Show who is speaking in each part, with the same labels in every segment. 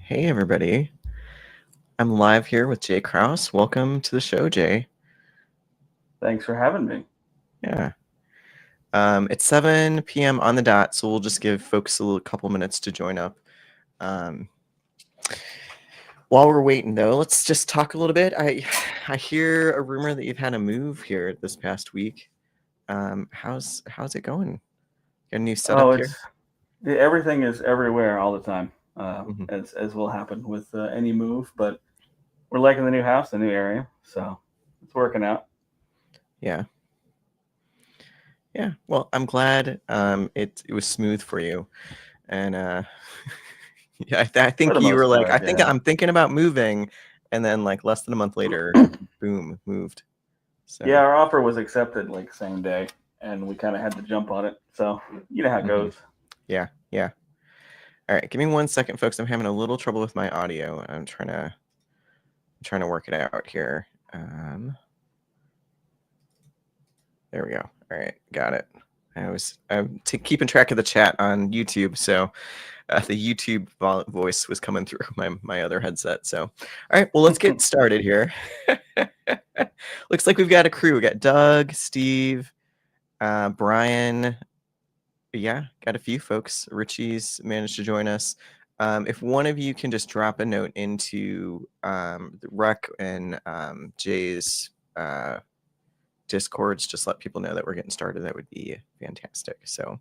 Speaker 1: Hey, everybody. I'm live here with Jay Krauss. Welcome to the show, Jay.
Speaker 2: Thanks for having me.
Speaker 1: Yeah. It's 7 p.m. on the dot, so we'll just give folks a couple minutes to join up. While we're waiting, though, let's just talk a little bit. I hear a rumor that you've had a move here this past week. How's it going? Got a new setup here?
Speaker 2: Everything is everywhere all the time,
Speaker 1: Mhm.
Speaker 2: as will happen with any move. But we're liking the new house, the new area, so it's working out.
Speaker 1: Yeah. Yeah. Well, I'm glad it was smooth for you. And yeah, I
Speaker 2: For
Speaker 1: think
Speaker 2: the
Speaker 1: you were
Speaker 2: most
Speaker 1: like, I
Speaker 2: part,
Speaker 1: think
Speaker 2: yeah.
Speaker 1: I'm thinking about moving, and then like less than a month later, boom, moved.
Speaker 2: Yeah,
Speaker 1: So
Speaker 2: our offer was accepted like same day, and we kind of had to jump on it. So you know how it
Speaker 1: mhm.
Speaker 2: goes.
Speaker 1: Yeah, yeah. All right, give me 1 second, folks. I'm having a little trouble with my audio. I'm trying to work it out here. There we go. All right, got it. I'm keeping track of the chat on YouTube, so the YouTube voice was coming through my other headset. So, all right, well, let's get started here. Looks like we've got a crew. We got Doug, Steve, Brian. Yeah, got a few folks. Richie's managed to join us. If one of you can just drop a note into the Reck and Jay's Discords, just let people know that we're getting started. That would be fantastic. So,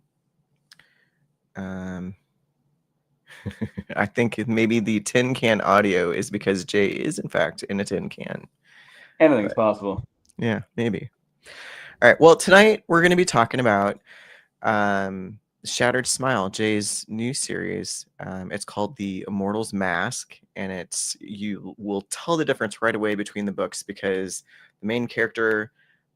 Speaker 1: I think maybe the tin can audio is because Jay is in fact in a tin can.
Speaker 2: Anything's
Speaker 1: But
Speaker 2: possible.
Speaker 1: yeah, maybe. All right. Well, tonight we're going to be talking about Shattered Smile, Jay's new series. It's called The Immortal's Mask, and you will tell the difference right away between the books because the main character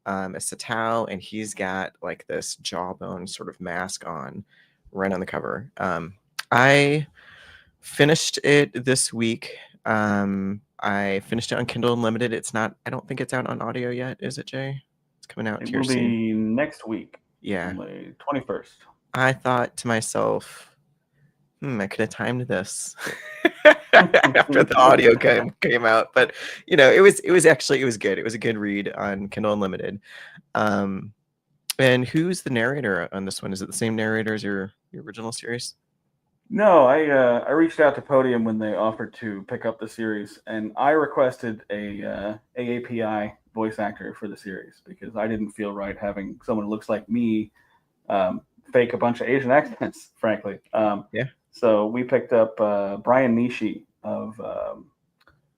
Speaker 1: is Satao, and he's got like this jawbone sort of mask on right on the cover. I finished it this week. I finished it on Kindle Unlimited. I don't think it's out on audio yet, is it, Jay? It's coming out
Speaker 2: It
Speaker 1: here
Speaker 2: will
Speaker 1: soon.
Speaker 2: be next week,
Speaker 1: Yeah.
Speaker 2: on the 21st.
Speaker 1: I thought to myself, I could have timed this after the audio came out. But it was good. It was a good read on Kindle Unlimited. And who's the narrator on this one? Is it the same narrator as your original series?
Speaker 2: No, I reached out to Podium when they offered to pick up the series, and I requested a AAPI voice actor for the series because I didn't feel right having someone who looks like me fake a bunch of Asian accents, frankly.
Speaker 1: Yeah.
Speaker 2: So we picked up Brian Nishi of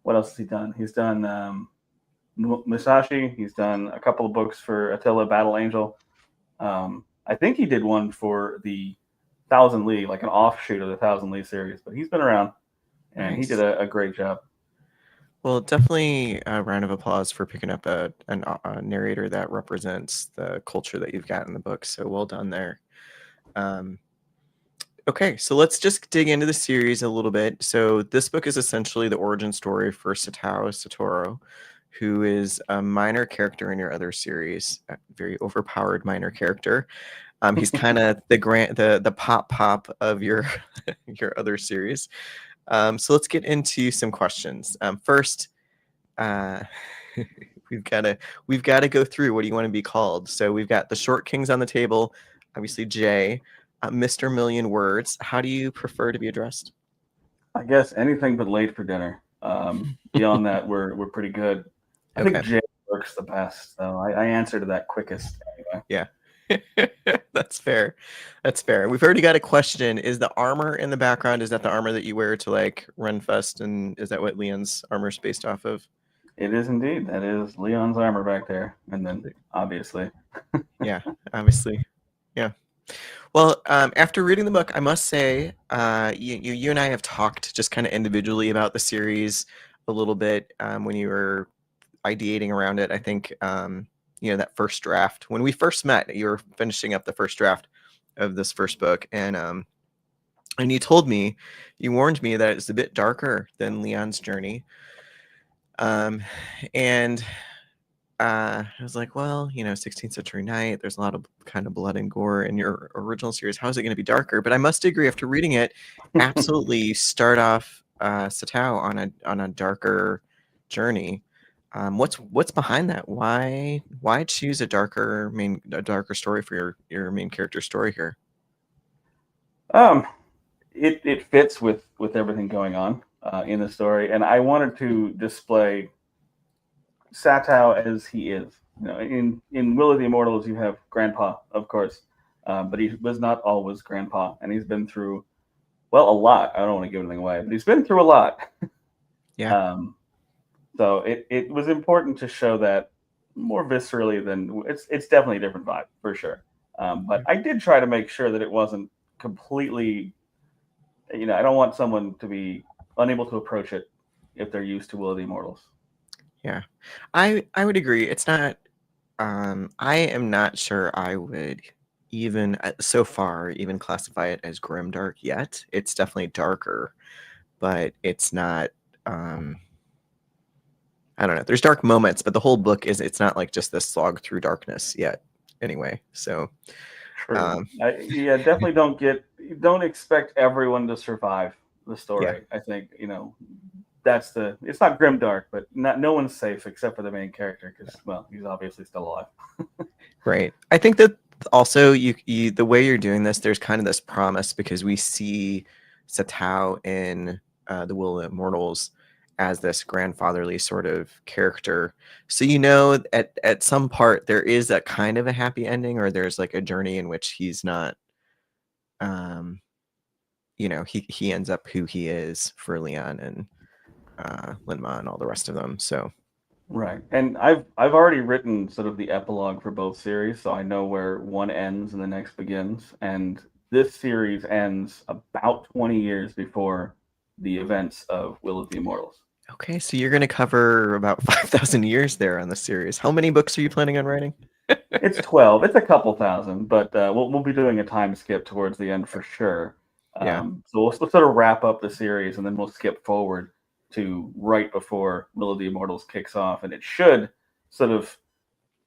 Speaker 2: what else has he done? He's done Musashi. He's done a couple of books for Attila Battle Angel. I think he did one for the Thousand Lee, like an offshoot of the Thousand Lee series, but he's been around and he did
Speaker 1: Nice.
Speaker 2: a great job.
Speaker 1: Well, definitely a round of applause for picking up a narrator that represents the culture that you've got in the book. So well done there. Okay, so let's just dig into the series a little bit. So this book is essentially the origin story for Satoru, who is a minor character in your other series, a very overpowered minor character. He's kind of the pop of your your other series. So let's get into some questions. First, we've got to go through what do you want to be called. So we've got the Short Kings on the table, obviously Jay, Mr. Million Words. How do you prefer to be addressed?
Speaker 2: I guess anything but late for dinner. Beyond that, we're pretty good. I think
Speaker 1: Okay.
Speaker 2: Jay works the best, so I answer to that quickest anyway.
Speaker 1: Yeah. That's fair. That's fair. We've already got a question. Is the armor in the background, is that the armor that you wear to like Renfest? And is that what Leon's armor is based off of?
Speaker 2: It is indeed. That is Leon's armor back there, and then obviously.
Speaker 1: Yeah, obviously. Yeah. Well, after reading the book, I must say, you and I have talked just kind of individually about the series a little bit when you were ideating around it. I think that first draft when we first met, you were finishing up the first draft of this first book, and you warned me that it's a bit darker than Leon's journey, and I was like, well, 16th Century Knight, there's a lot of kind of blood and gore in your original series. How is it going to be darker? But I must agree, after reading it, absolutely start off Satao on a darker journey. What's behind that? Why choose a darker story for your main character story here?
Speaker 2: Um, it fits with everything going on in the story, and I wanted to display Satow as he is. You know, in Will of the Immortals, you have Grandpa, of course, but he was not always Grandpa, and he's been through a lot. I don't want to give anything away, but he's been through a lot.
Speaker 1: Yeah.
Speaker 2: Um, so it was important to show that more viscerally than it's definitely a different vibe for sure. But I did try to make sure that it wasn't completely. You know, I don't want someone to be unable to approach it if they're used to Will of the Immortals.
Speaker 1: Yeah. I would agree. It's not I am not sure I would even so far even classify it as grimdark yet. It's definitely darker, but it's not I don't know. There's dark moments, but the whole book it's not like just this slog through darkness yet anyway. So
Speaker 2: True. Yeah, definitely don't expect everyone to survive the
Speaker 1: yeah.
Speaker 2: story. I think it's not grimdark, but no one's safe except for the main character because he's obviously still alive.
Speaker 1: Right. I think that also you the way you're doing this, there's kind of this promise because we see Satao in the Will of the Immortals as this grandfatherly sort of character. So at some part there is that kind of a happy ending, or there's like a journey in which he's not he ends up who he is for Leon and Linma and all the rest of them. So
Speaker 2: Right. And I've already written sort of the epilogue for both series, so I know where one ends and the next begins. And this series ends about 20 years before the events of Will of the Immortals.
Speaker 1: okay, so you're going to cover about 5,000 years there on the series. How many books are you planning on writing?
Speaker 2: It's 12. It's a couple thousand, but we'll be doing a time skip towards the end for sure.
Speaker 1: Yeah.
Speaker 2: So we'll sort of wrap up the series and then we'll skip forward to right before Will of the Immortals kicks off, and it should sort of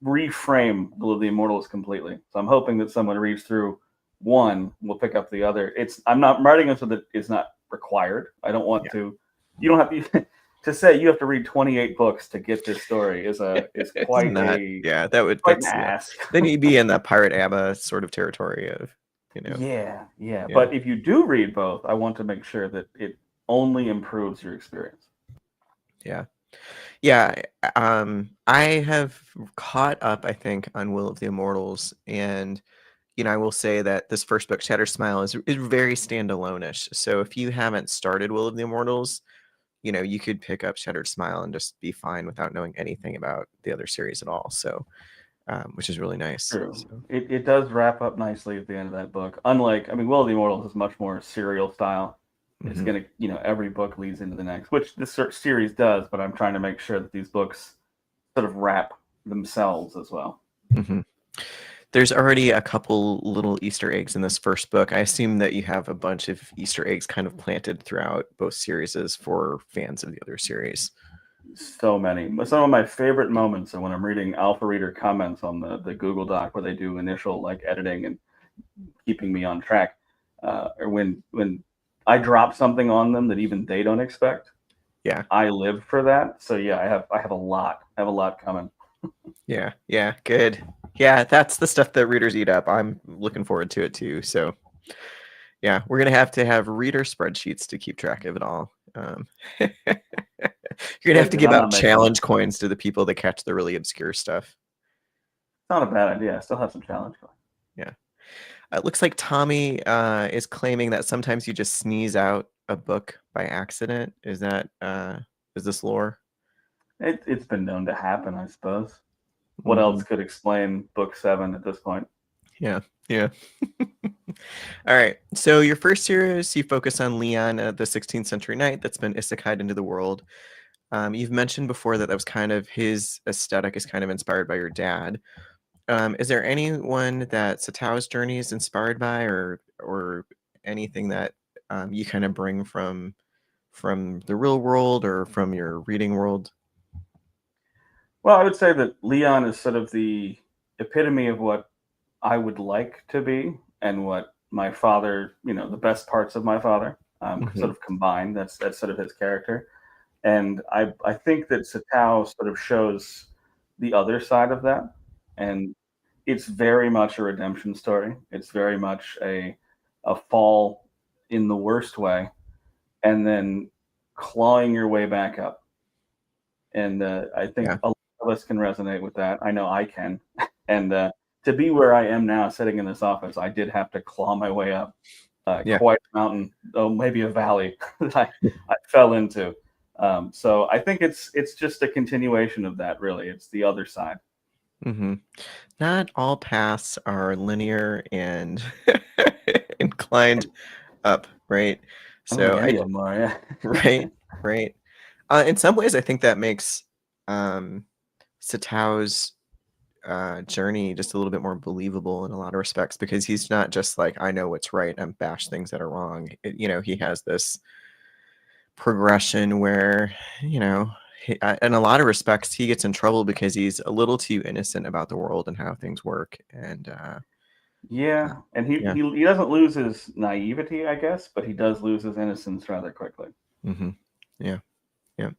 Speaker 2: reframe Will of the Immortals completely. So I'm hoping that someone reads through one, will pick up the other. I'm not writing it so that it's not required. I don't want to. You don't have to. To say you have to read 28 books to get this story is
Speaker 1: It's
Speaker 2: quite
Speaker 1: not,
Speaker 2: a
Speaker 1: yeah,
Speaker 2: quite an
Speaker 1: yeah.
Speaker 2: ask.
Speaker 1: Then you'd be in the Pirate ABBA sort of territory of,
Speaker 2: Yeah.
Speaker 1: yeah,
Speaker 2: But if you do read both, I want to make sure that it only improves your experience.
Speaker 1: yeah. Yeah, I have caught up, I think, on Will of the Immortals, and I will say that this first book, Shattered Smile, is very standalone-ish. So if you haven't started Will of the Immortals, you could pick up Shattered Smile and just be fine without knowing anything about the other series at all. So, which is really nice.
Speaker 2: True.
Speaker 1: So,
Speaker 2: It does wrap up nicely at the end of that book. Unlike, I mean, Will of the Immortals is much more serial style. It's
Speaker 1: mhm.
Speaker 2: going to, every book leads into the next, which this series does, but I'm trying to make sure that these books sort of wrap themselves as well.
Speaker 1: Mhm. There's already a couple little Easter eggs in this first book. I assume that you have a bunch of Easter eggs kind of planted throughout both series for fans of the other series.
Speaker 2: So many. Some of my favorite moments are when I'm reading alpha reader comments on the Google Doc where they do initial like editing and keeping me on track, or when I drop something on them that even they don't expect.
Speaker 1: Yeah.
Speaker 2: I live for that. So yeah, I have a lot. I have a lot coming.
Speaker 1: Yeah. Yeah. Good. Yeah, that's the stuff that readers eat up. I'm looking forward to it too. So, yeah, we're gonna have to have reader spreadsheets to keep track of it all. You're gonna have
Speaker 2: Good,
Speaker 1: to
Speaker 2: because
Speaker 1: give
Speaker 2: I'm
Speaker 1: out
Speaker 2: not making it.
Speaker 1: challenge coins to the people that catch the really obscure stuff.
Speaker 2: Not a bad idea. I still have some challenge going.
Speaker 1: Yeah. It looks like Tommy is claiming that sometimes you just sneeze out a book by accident. Is this lore?
Speaker 2: It's been known to happen, I suppose. What
Speaker 1: Hmm.
Speaker 2: else could explain book 7 at this point?
Speaker 1: Yeah, yeah. All right. So your first series, you focus on Leon, the 16th century knight that's been isekai'd into the world. You've mentioned before that was kind of his aesthetic is kind of inspired by your dad. Is there anyone that Satao's journey is inspired by, or anything that you kind of bring from the real world or from your reading world?
Speaker 2: Well, I would say that Leon is sort of the epitome of what I would like to be and what my father, the best parts of my father. sort of combined. That's sort of his character, and I think that Satao sort of shows the other side of that, and it's very much a redemption story. It's very much a fall in the worst way, and then clawing your way back up. And I think
Speaker 1: Yeah.
Speaker 2: a lot of us can resonate with that. I know I can. And to be where I am now, sitting in this office, I did have to claw my way up
Speaker 1: Yeah.
Speaker 2: quite a mountain, oh, maybe a valley that I fell into. So I think it's just a continuation of that. Really, it's the other side.
Speaker 1: hmm Not all paths are linear and inclined up, right?
Speaker 2: I don't think
Speaker 1: So
Speaker 2: any of them are. Yeah.
Speaker 1: right, right. In some ways, I think that makes um, Satao's journey just a little bit more believable in a lot of respects because he's not just like I know what's right and bash things that are wrong. He has this progression where in a lot of respects he gets in trouble because he's a little too innocent about the world and how things work and
Speaker 2: Yeah, and he,
Speaker 1: yeah.
Speaker 2: he he doesn't lose his naivety, I guess, but he does lose his innocence rather quickly.
Speaker 1: hmm yeah, yeah.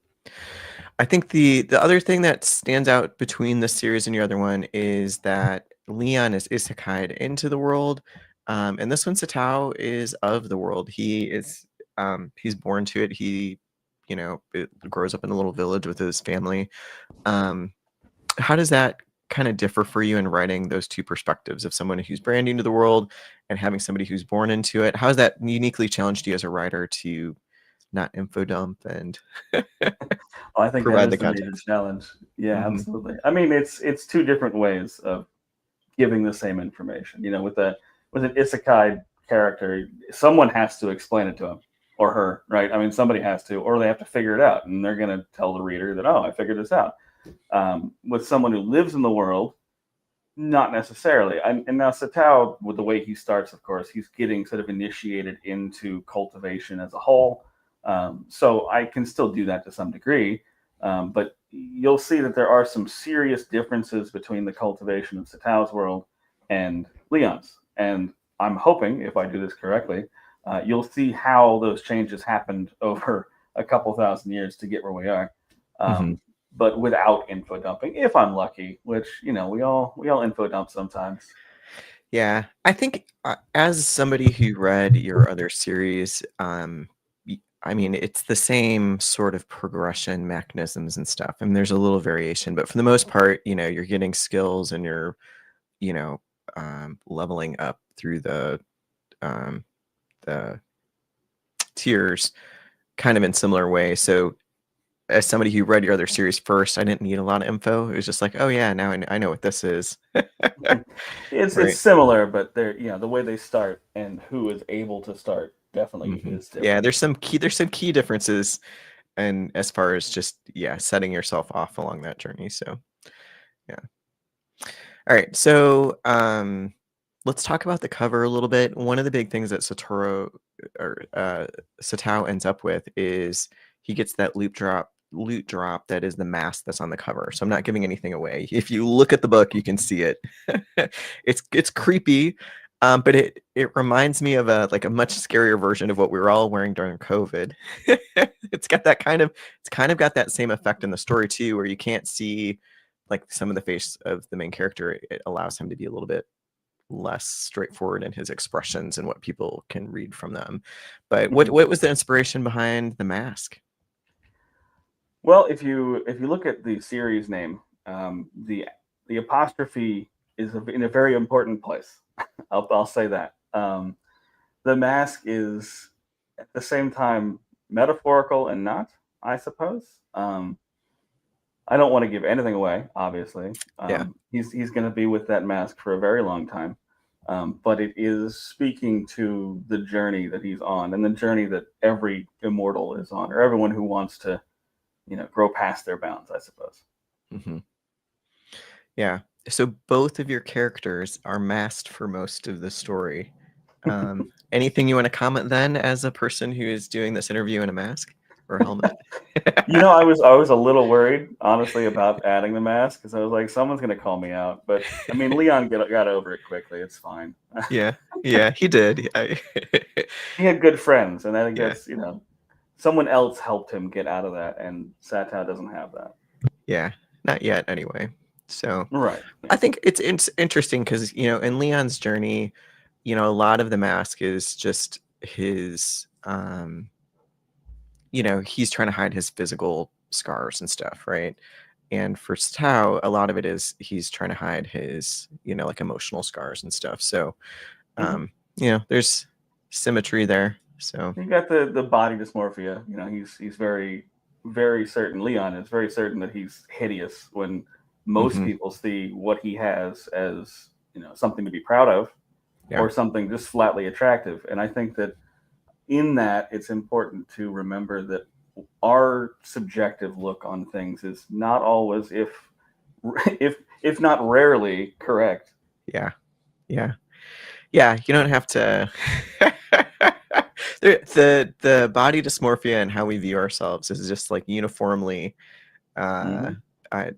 Speaker 1: I think the other thing that stands out between this series and your other one is that Leon is isekai'd into the world, and this one Satao is of the world. He's born to it. It grows up in a little village with his family. Um, how does that kind of differ for you in writing those two perspectives of someone who's brand new to the world and having somebody who's born into it? How has that uniquely challenged you as a writer to not info dump and
Speaker 2: Oh, I think that
Speaker 1: provide
Speaker 2: is
Speaker 1: the
Speaker 2: the major
Speaker 1: context?
Speaker 2: challenge. Yeah,
Speaker 1: hmm
Speaker 2: absolutely. I mean, it's two different ways of giving the same information. With an isekai character, someone has to explain it to him or her, right? I mean, somebody has to, or they have to figure it out, and they're going to tell the reader that, oh, I figured this out. With someone who lives in the world, not necessarily. And now Satao, with the way he starts, of course, he's getting sort of initiated into cultivation as a whole. So I can still do that to some degree, but you'll see that there are some serious differences between the cultivation of Satao's world and Leon's. And I'm hoping, if I do this correctly, you'll see how those changes happened over a couple thousand years to get where we are.
Speaker 1: hmm
Speaker 2: Um, but without info dumping, if I'm lucky, which we all info dump sometimes.
Speaker 1: Yeah, I think as somebody who read your other series, I mean, it's the same sort of progression mechanisms and stuff. I mean, there's a little variation, but for the most part, you're getting skills and you're, you know, leveling up through um, the tiers kind of in similar ways. So as somebody who read your other series first, I didn't need a lot of info. It was just like, oh yeah, now I know what this is.
Speaker 2: It's
Speaker 1: Right.
Speaker 2: similar, but the way they start and who is able to start definitely is
Speaker 1: Yeah,
Speaker 2: different.
Speaker 1: there's some key differences and as far as just setting yourself off along that journey. So yeah. All right. So let's talk about the cover a little bit. One of the big things that Satao ends up with is he gets that loot drop that is the mask that's on the cover. So I'm not giving anything away. If you look at the book, you can see it. It's creepy, but it reminds me of a much scarier version of what we were all wearing during COVID. It's kind of got that same effect in the story too, where you can't see like some of the face of the main character. It allows him to be a little bit less straightforward in his expressions and what people can read from them. But what was the inspiration behind the mask?
Speaker 2: Well, if you look at the series name, the apostrophe is in a very important place. I'll say that. The mask is at the same time metaphorical and not, I suppose. I don't want to give anything away, obviously.
Speaker 1: Yeah.
Speaker 2: He's going to be with that mask for a very long time. But it is speaking to the journey that he's on and the journey that every immortal is on, or everyone who wants to, grow past their bounds, I suppose.
Speaker 1: hmm Yeah. So both of your characters are masked for most of the story. Anything you want to comment then as a person who is doing this interview in a mask or helmet.
Speaker 2: I was a little worried, honestly, about adding the mask because I was like, someone's gonna call me out. But I mean, Leon got over it quickly. It's fine.
Speaker 1: Yeah, he did.
Speaker 2: He had good friends, and I think
Speaker 1: Yeah.
Speaker 2: that's someone else helped him get out of that, and Satow doesn't have that.
Speaker 1: Yeah, not yet anyway. So
Speaker 2: Right.
Speaker 1: I think it's interesting because, in Leon's journey, a lot of the mask is just his, he's trying to hide his physical scars and stuff, right? And for Tao, a lot of it is he's trying to hide his, like emotional scars and stuff. So, there's symmetry there. So
Speaker 2: You got the body dysmorphia. He's very, very certain. Leon is very certain that he's hideous when most people see what he has as something to be proud of, or something just flatly attractive. And I think that in that it's important to remember that our subjective look on things is not always, if not rarely, correct.
Speaker 1: Yeah. You don't have to. The body dysmorphia and how we view ourselves is just like uniformly,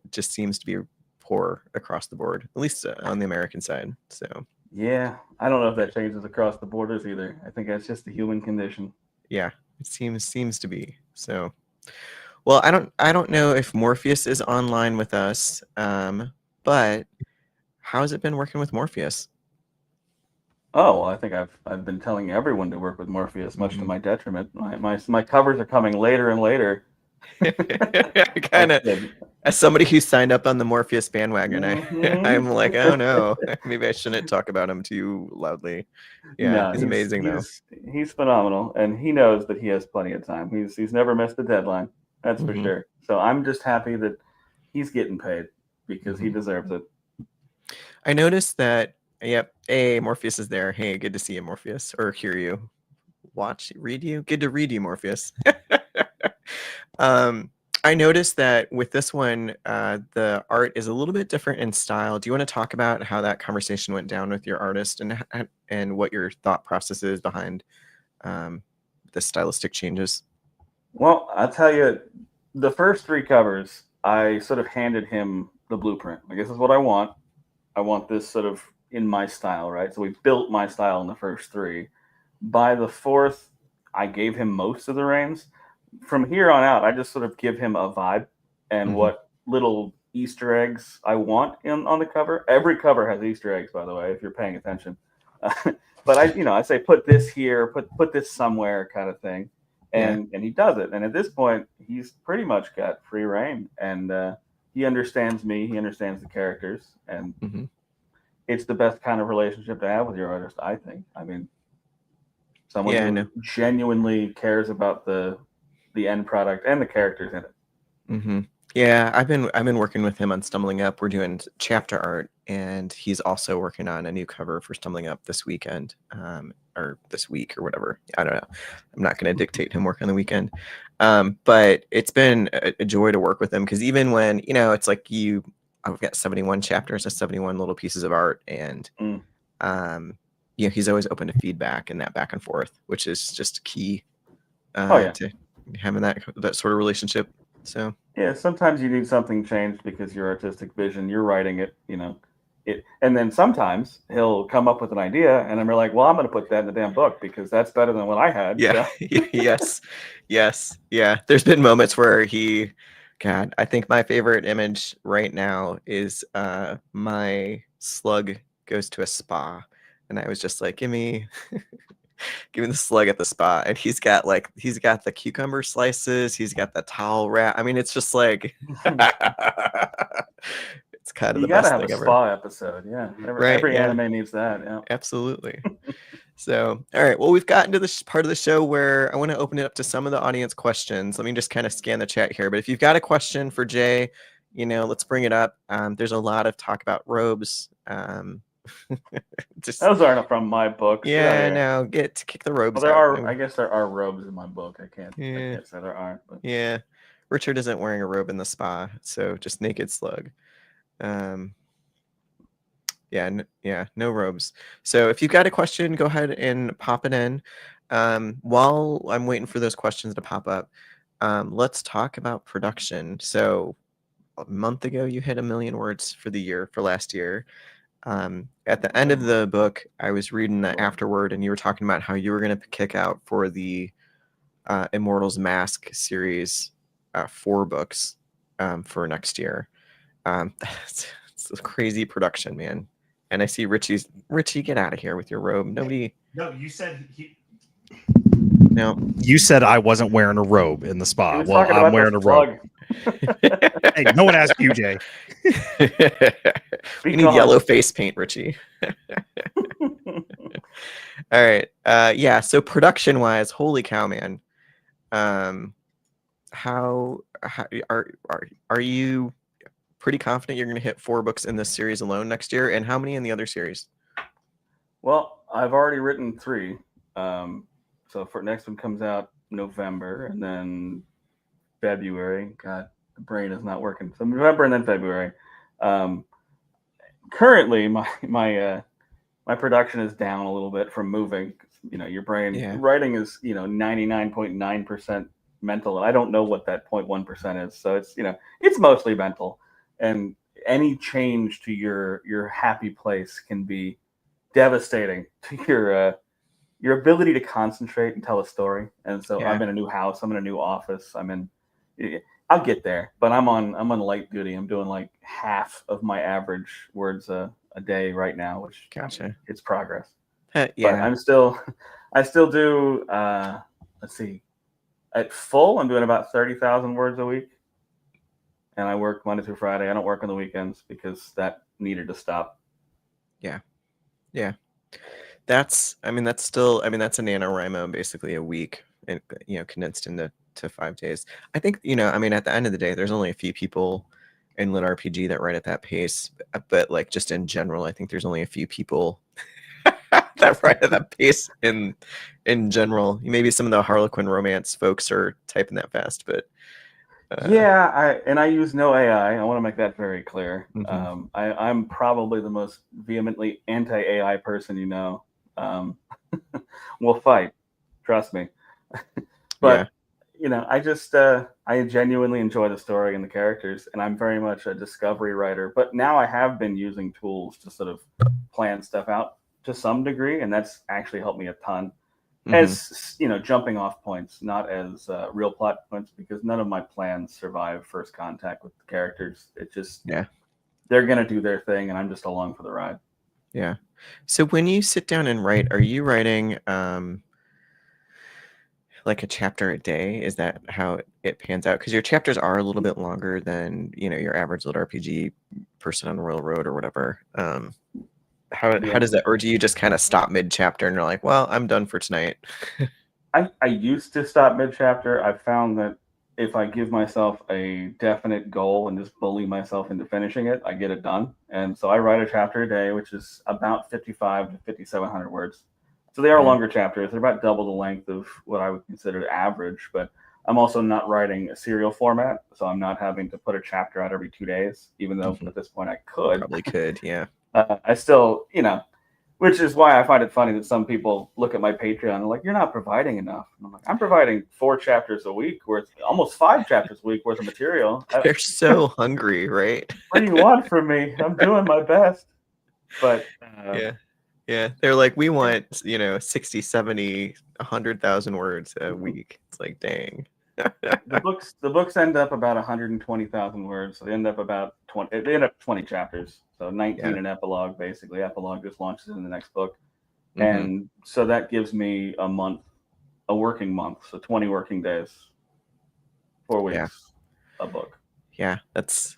Speaker 1: just seems to be poor across the board, at least on the American side. So
Speaker 2: yeah, I don't know if that changes across the borders either. I think that's just the human condition.
Speaker 1: Yeah, it seems to be. So, well, I don't know if Morpheus is online with us, but how's it been working with Morpheus?
Speaker 2: Oh, well, I think I've been telling everyone to work with Morpheus, much to my detriment. My covers are coming later and later.
Speaker 1: Kind of, as somebody who signed up on the Morpheus bandwagon, I'm like, oh no, maybe I shouldn't talk about him too loudly. Yeah,
Speaker 2: No,
Speaker 1: he's amazing though.
Speaker 2: He's phenomenal, and he knows that he has plenty of time. He's never missed a deadline, that's for sure. So I'm just happy that he's getting paid because he deserves it.
Speaker 1: I noticed that. Yep. Hey, Morpheus is there. Hey, good to see you, Morpheus, or hear you, read you. Good to read you, Morpheus. I noticed that with this one, the art is a little bit different in style. Do you want to talk about how that conversation went down with your artist and what your thought process is behind the stylistic changes?
Speaker 2: Well, I'll tell you, the first three covers, I sort of handed him the blueprint. Like, this is what I want. I want this sort of in my style, right? So we built my style in the first three. By the fourth, I gave him most of the reins. From here on out, I just sort of give him a vibe and what little Easter eggs I want on the cover. Every cover has Easter eggs, by the way, if you're paying attention. But I say put this here, put this somewhere, kind of thing, and he does it. And at this point, he's pretty much got free reign, and he understands me, he understands the characters, and it's the best kind of relationship to have with your artist, I think. I mean, someone who genuinely cares about the end product and the characters in it.
Speaker 1: Yeah, I've been working with him on Stumbling Up. We're doing chapter art, and he's also working on a new cover for Stumbling Up this weekend, or this week or whatever. I don't know. I'm not going to dictate him work on the weekend. But it's been a joy to work with him because even when, it's like I've got 71 chapters, so 71 little pieces of art, and he's always open to feedback and that back and forth, which is just key to having that sort of relationship. So
Speaker 2: yeah, sometimes you need something changed because your artistic vision, you're writing it, and then sometimes he'll come up with an idea, and I'm like, well, I'm going to put that in the damn book because that's better than what I had.
Speaker 1: Yeah, so. yes, yeah. There's been moments where God, I think my favorite image right now is my slug goes to a spa, and I was just like, give me the slug at the spa, and he's got the cucumber slices, he's got the towel wrap. I mean, it's just like it's kind of the best thing ever. You gotta have a
Speaker 2: spa episode, yeah. Every anime needs that, yeah.
Speaker 1: Absolutely. So, all right. Well, we've gotten to this part of the show where I want to open it up to some of the audience questions. Let me just kind of scan the chat here. But if you've got a question for Jay, let's bring it up. There's a lot of talk about robes.
Speaker 2: Those aren't from my books.
Speaker 1: Yeah, no, kick the robes.
Speaker 2: Well, I guess there are robes in my book. I can't say there aren't. But.
Speaker 1: Yeah, Richard isn't wearing a robe in the spa, so just naked slug. Yeah, no robes. So if you've got a question, go ahead and pop it in. While I'm waiting for those questions to pop up, let's talk about production. So a month ago, you hit 1 million words for the year for last year. At the end of the book, I was reading the afterword, and you were talking about how you were going to kick out for the Immortals Mask series 4 books for next year. It's a crazy production, man. And I see Richie, get out of here with your robe. Nobody.
Speaker 3: No, you said he.
Speaker 1: No,
Speaker 4: you said I wasn't wearing a robe in the spa.
Speaker 2: He was
Speaker 4: Well,
Speaker 2: talking
Speaker 4: I'm
Speaker 2: about
Speaker 4: wearing a
Speaker 2: this
Speaker 4: robe.
Speaker 2: plug.
Speaker 4: Hey, no one asked you, Jay.
Speaker 1: We need yellow face paint, Richie. All right. Yeah. So production wise, holy cow, man. How are you pretty confident you're going to hit 4 books in this series alone next year, and how many in the other series?
Speaker 2: Well, I've already written 3. So for next one comes out November, and then February. God, the brain is not working. So November and then February. Currently, my production is down a little bit from moving. You know, your brain writing is 99.9% mental, and I don't know what that 0.1% is. So it's it's mostly mental, and any change to your happy place can be devastating to your ability to concentrate and tell a story. And so I'm in a new house, I'm in a new office, I'll get there, but I'm on light duty. I'm doing like half of my average words a day right now, which it's progress.
Speaker 1: Yeah.
Speaker 2: But I still do let's see, at full I'm doing about 30,000 words a week. And I work Monday through Friday. I don't work on the weekends because that needed to stop.
Speaker 1: Yeah. That's a NaNoWriMo, basically a week, and condensed into 5 days. I think at the end of the day, there's only a few people in lit RPG that write at that pace, but like just in general, I think there's only a few people that write at that pace in general. Maybe some of the Harlequin romance folks are typing that fast, but
Speaker 2: I use no AI. I want to make that very clear.
Speaker 1: Mm-hmm.
Speaker 2: I'm probably the most vehemently anti-AI person you know. We'll fight, trust me. But I genuinely enjoy the story and the characters, and I'm very much a discovery writer. But now I have been using tools to sort of plan stuff out to some degree, and that's actually helped me a ton. As jumping off points, not as real plot points, because none of my plans survive first contact with the characters. It just they're gonna do their thing, and I'm just along for the ride.
Speaker 1: Yeah. So when you sit down and write, are you writing like a chapter a day? Is that how it pans out? Because your chapters are a little bit longer than your average lit RPG person on the Royal Road or whatever. How does that, or do you just kind of stop mid chapter and you're like, well, I'm done for tonight?
Speaker 2: I used to stop mid chapter. I found that if I give myself a definite goal and just bully myself into finishing it, I get it done. And so I write a chapter a day, which is about 55 to 5,700 words. So they are longer chapters. They're about double the length of what I would consider average, but I'm also not writing a serial format, so I'm not having to put a chapter out every 2 days, even though at this point I could.
Speaker 1: Probably could, yeah.
Speaker 2: I still, which is why I find it funny that some people look at my Patreon and like, you're not providing enough. And I'm like, I'm providing 4 chapters a week worth, almost 5 chapters a week worth of material.
Speaker 1: They're so hungry, right?
Speaker 2: What do you want from me? I'm doing my best. But
Speaker 1: yeah, they're like, we want 60, 70, 100,000 words a week. It's like, dang.
Speaker 2: the books end up about 120,000 words. So they end up about 20. They end up 20 chapters. So 19 an epilogue, basically. Epilogue just launches in the next book, and so that gives me a working month. So 20 working days, 4 weeks, a book.
Speaker 1: Yeah, it's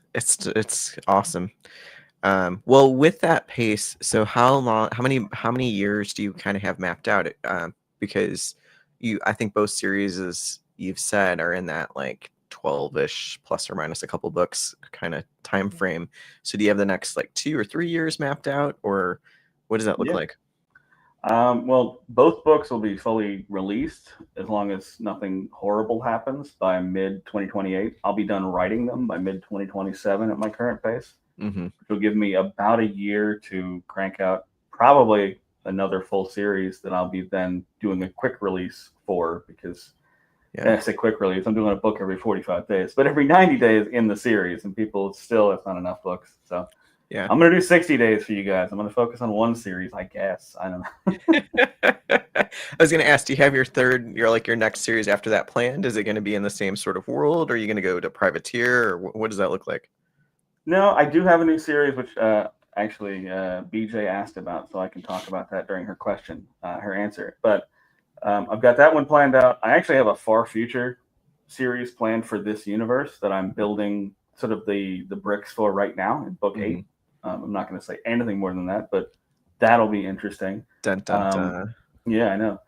Speaker 1: awesome. Well, with that pace, so how many years do you kind of have mapped out? Because I think both series, as you've said, are in that like 12-ish plus or minus a couple books kind of time frame. So do you have the next like 2 or 3 years mapped out, or what does that look like?
Speaker 2: Well, both books will be fully released as long as nothing horrible happens by mid 2028. I'll be done writing them by mid 2027 at my current pace. Which will give me about a year to crank out probably another full series that I'll be then doing a quick release for, because And I say quick release. I'm doing a book every 45 days, but every 90 days in the series, and people still, it's not enough books. So
Speaker 1: Yeah.
Speaker 2: I'm going to do 60 days for you guys. I'm going to focus on one series, I guess. I don't know.
Speaker 1: I was going to ask, do you have your next series after that planned? Is it going to be in the same sort of world? Or are you going to go to Privateer? Or what does that look like?
Speaker 2: No, I do have a new series, which actually BJ asked about, so I can talk about that during her answer. But I've got that one planned out. I actually have a far future series planned for this universe that I'm building sort of the bricks for right now in book 8. I'm not going to say anything more than that, but that'll be interesting.
Speaker 1: Dun, dun, dun.
Speaker 2: Yeah, I know.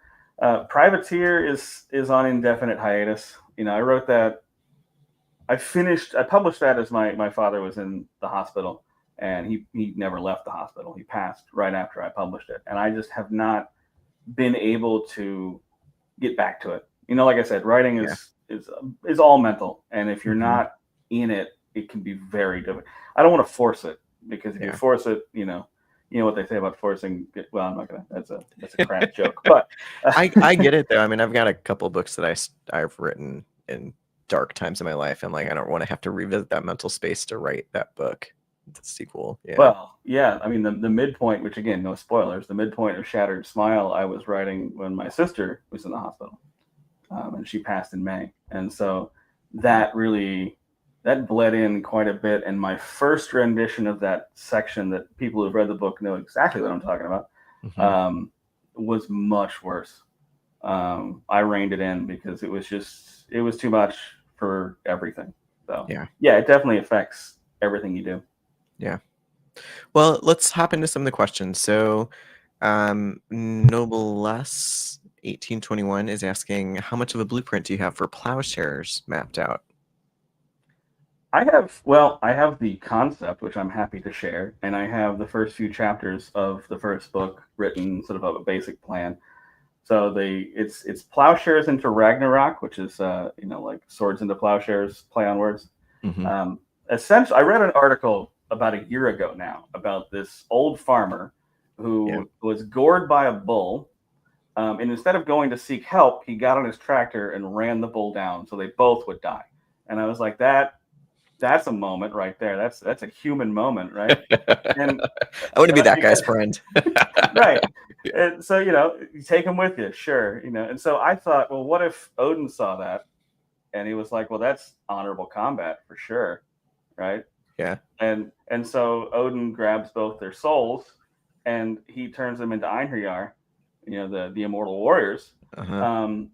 Speaker 2: Privateer is on indefinite hiatus. I wrote that. I published that as my father was in the hospital, and he never left the hospital. He passed right after I published it, and I just have not been able to get back to it. Like I said, writing is all mental, and if you're not in it, it can be very difficult. I don't want to force it, because if you force it, you know what they say about forcing. Well, I'm not gonna. That's a crap joke, but
Speaker 1: I get it though. I mean, I've got a couple books that I've written in dark times in my life, and like I don't want to have to revisit that mental space to write that book. The sequel. Yeah.
Speaker 2: Well, yeah. I mean, the midpoint, which again, no spoilers, the midpoint of Shattered Smile, I was writing when my sister was in the hospital, and she passed in May, and so that bled in quite a bit. And my first rendition of that section, that people who've read the book know exactly what I'm talking about, was much worse. I reined it in because it was too much for everything. So yeah, it definitely affects everything you do.
Speaker 1: Yeah. Well, let's hop into some of the questions. So, Noblesse 1821 is asking, how much of a blueprint do you have for plowshares mapped out?
Speaker 2: I have the concept, which I'm happy to share, and I have the first few chapters of the first book written, sort of a basic plan. So it's plowshares into Ragnarok, which is like swords into plowshares, play on words. Essentially, I read an article about a year ago now about this old farmer who was gored by a bull, and instead of going to seek help, he got on his tractor and ran the bull down, so they both would die. And I was like, that's a moment right there. That's a human moment, right? And
Speaker 1: I want to be that guy's friend.
Speaker 2: Right. And so, you take him with you, sure. And so I thought, well, what if Odin saw that and he was like, well, that's honorable combat for sure. Right.
Speaker 1: Yeah.
Speaker 2: And so Odin grabs both their souls and he turns them into Einherjar, the immortal warriors. And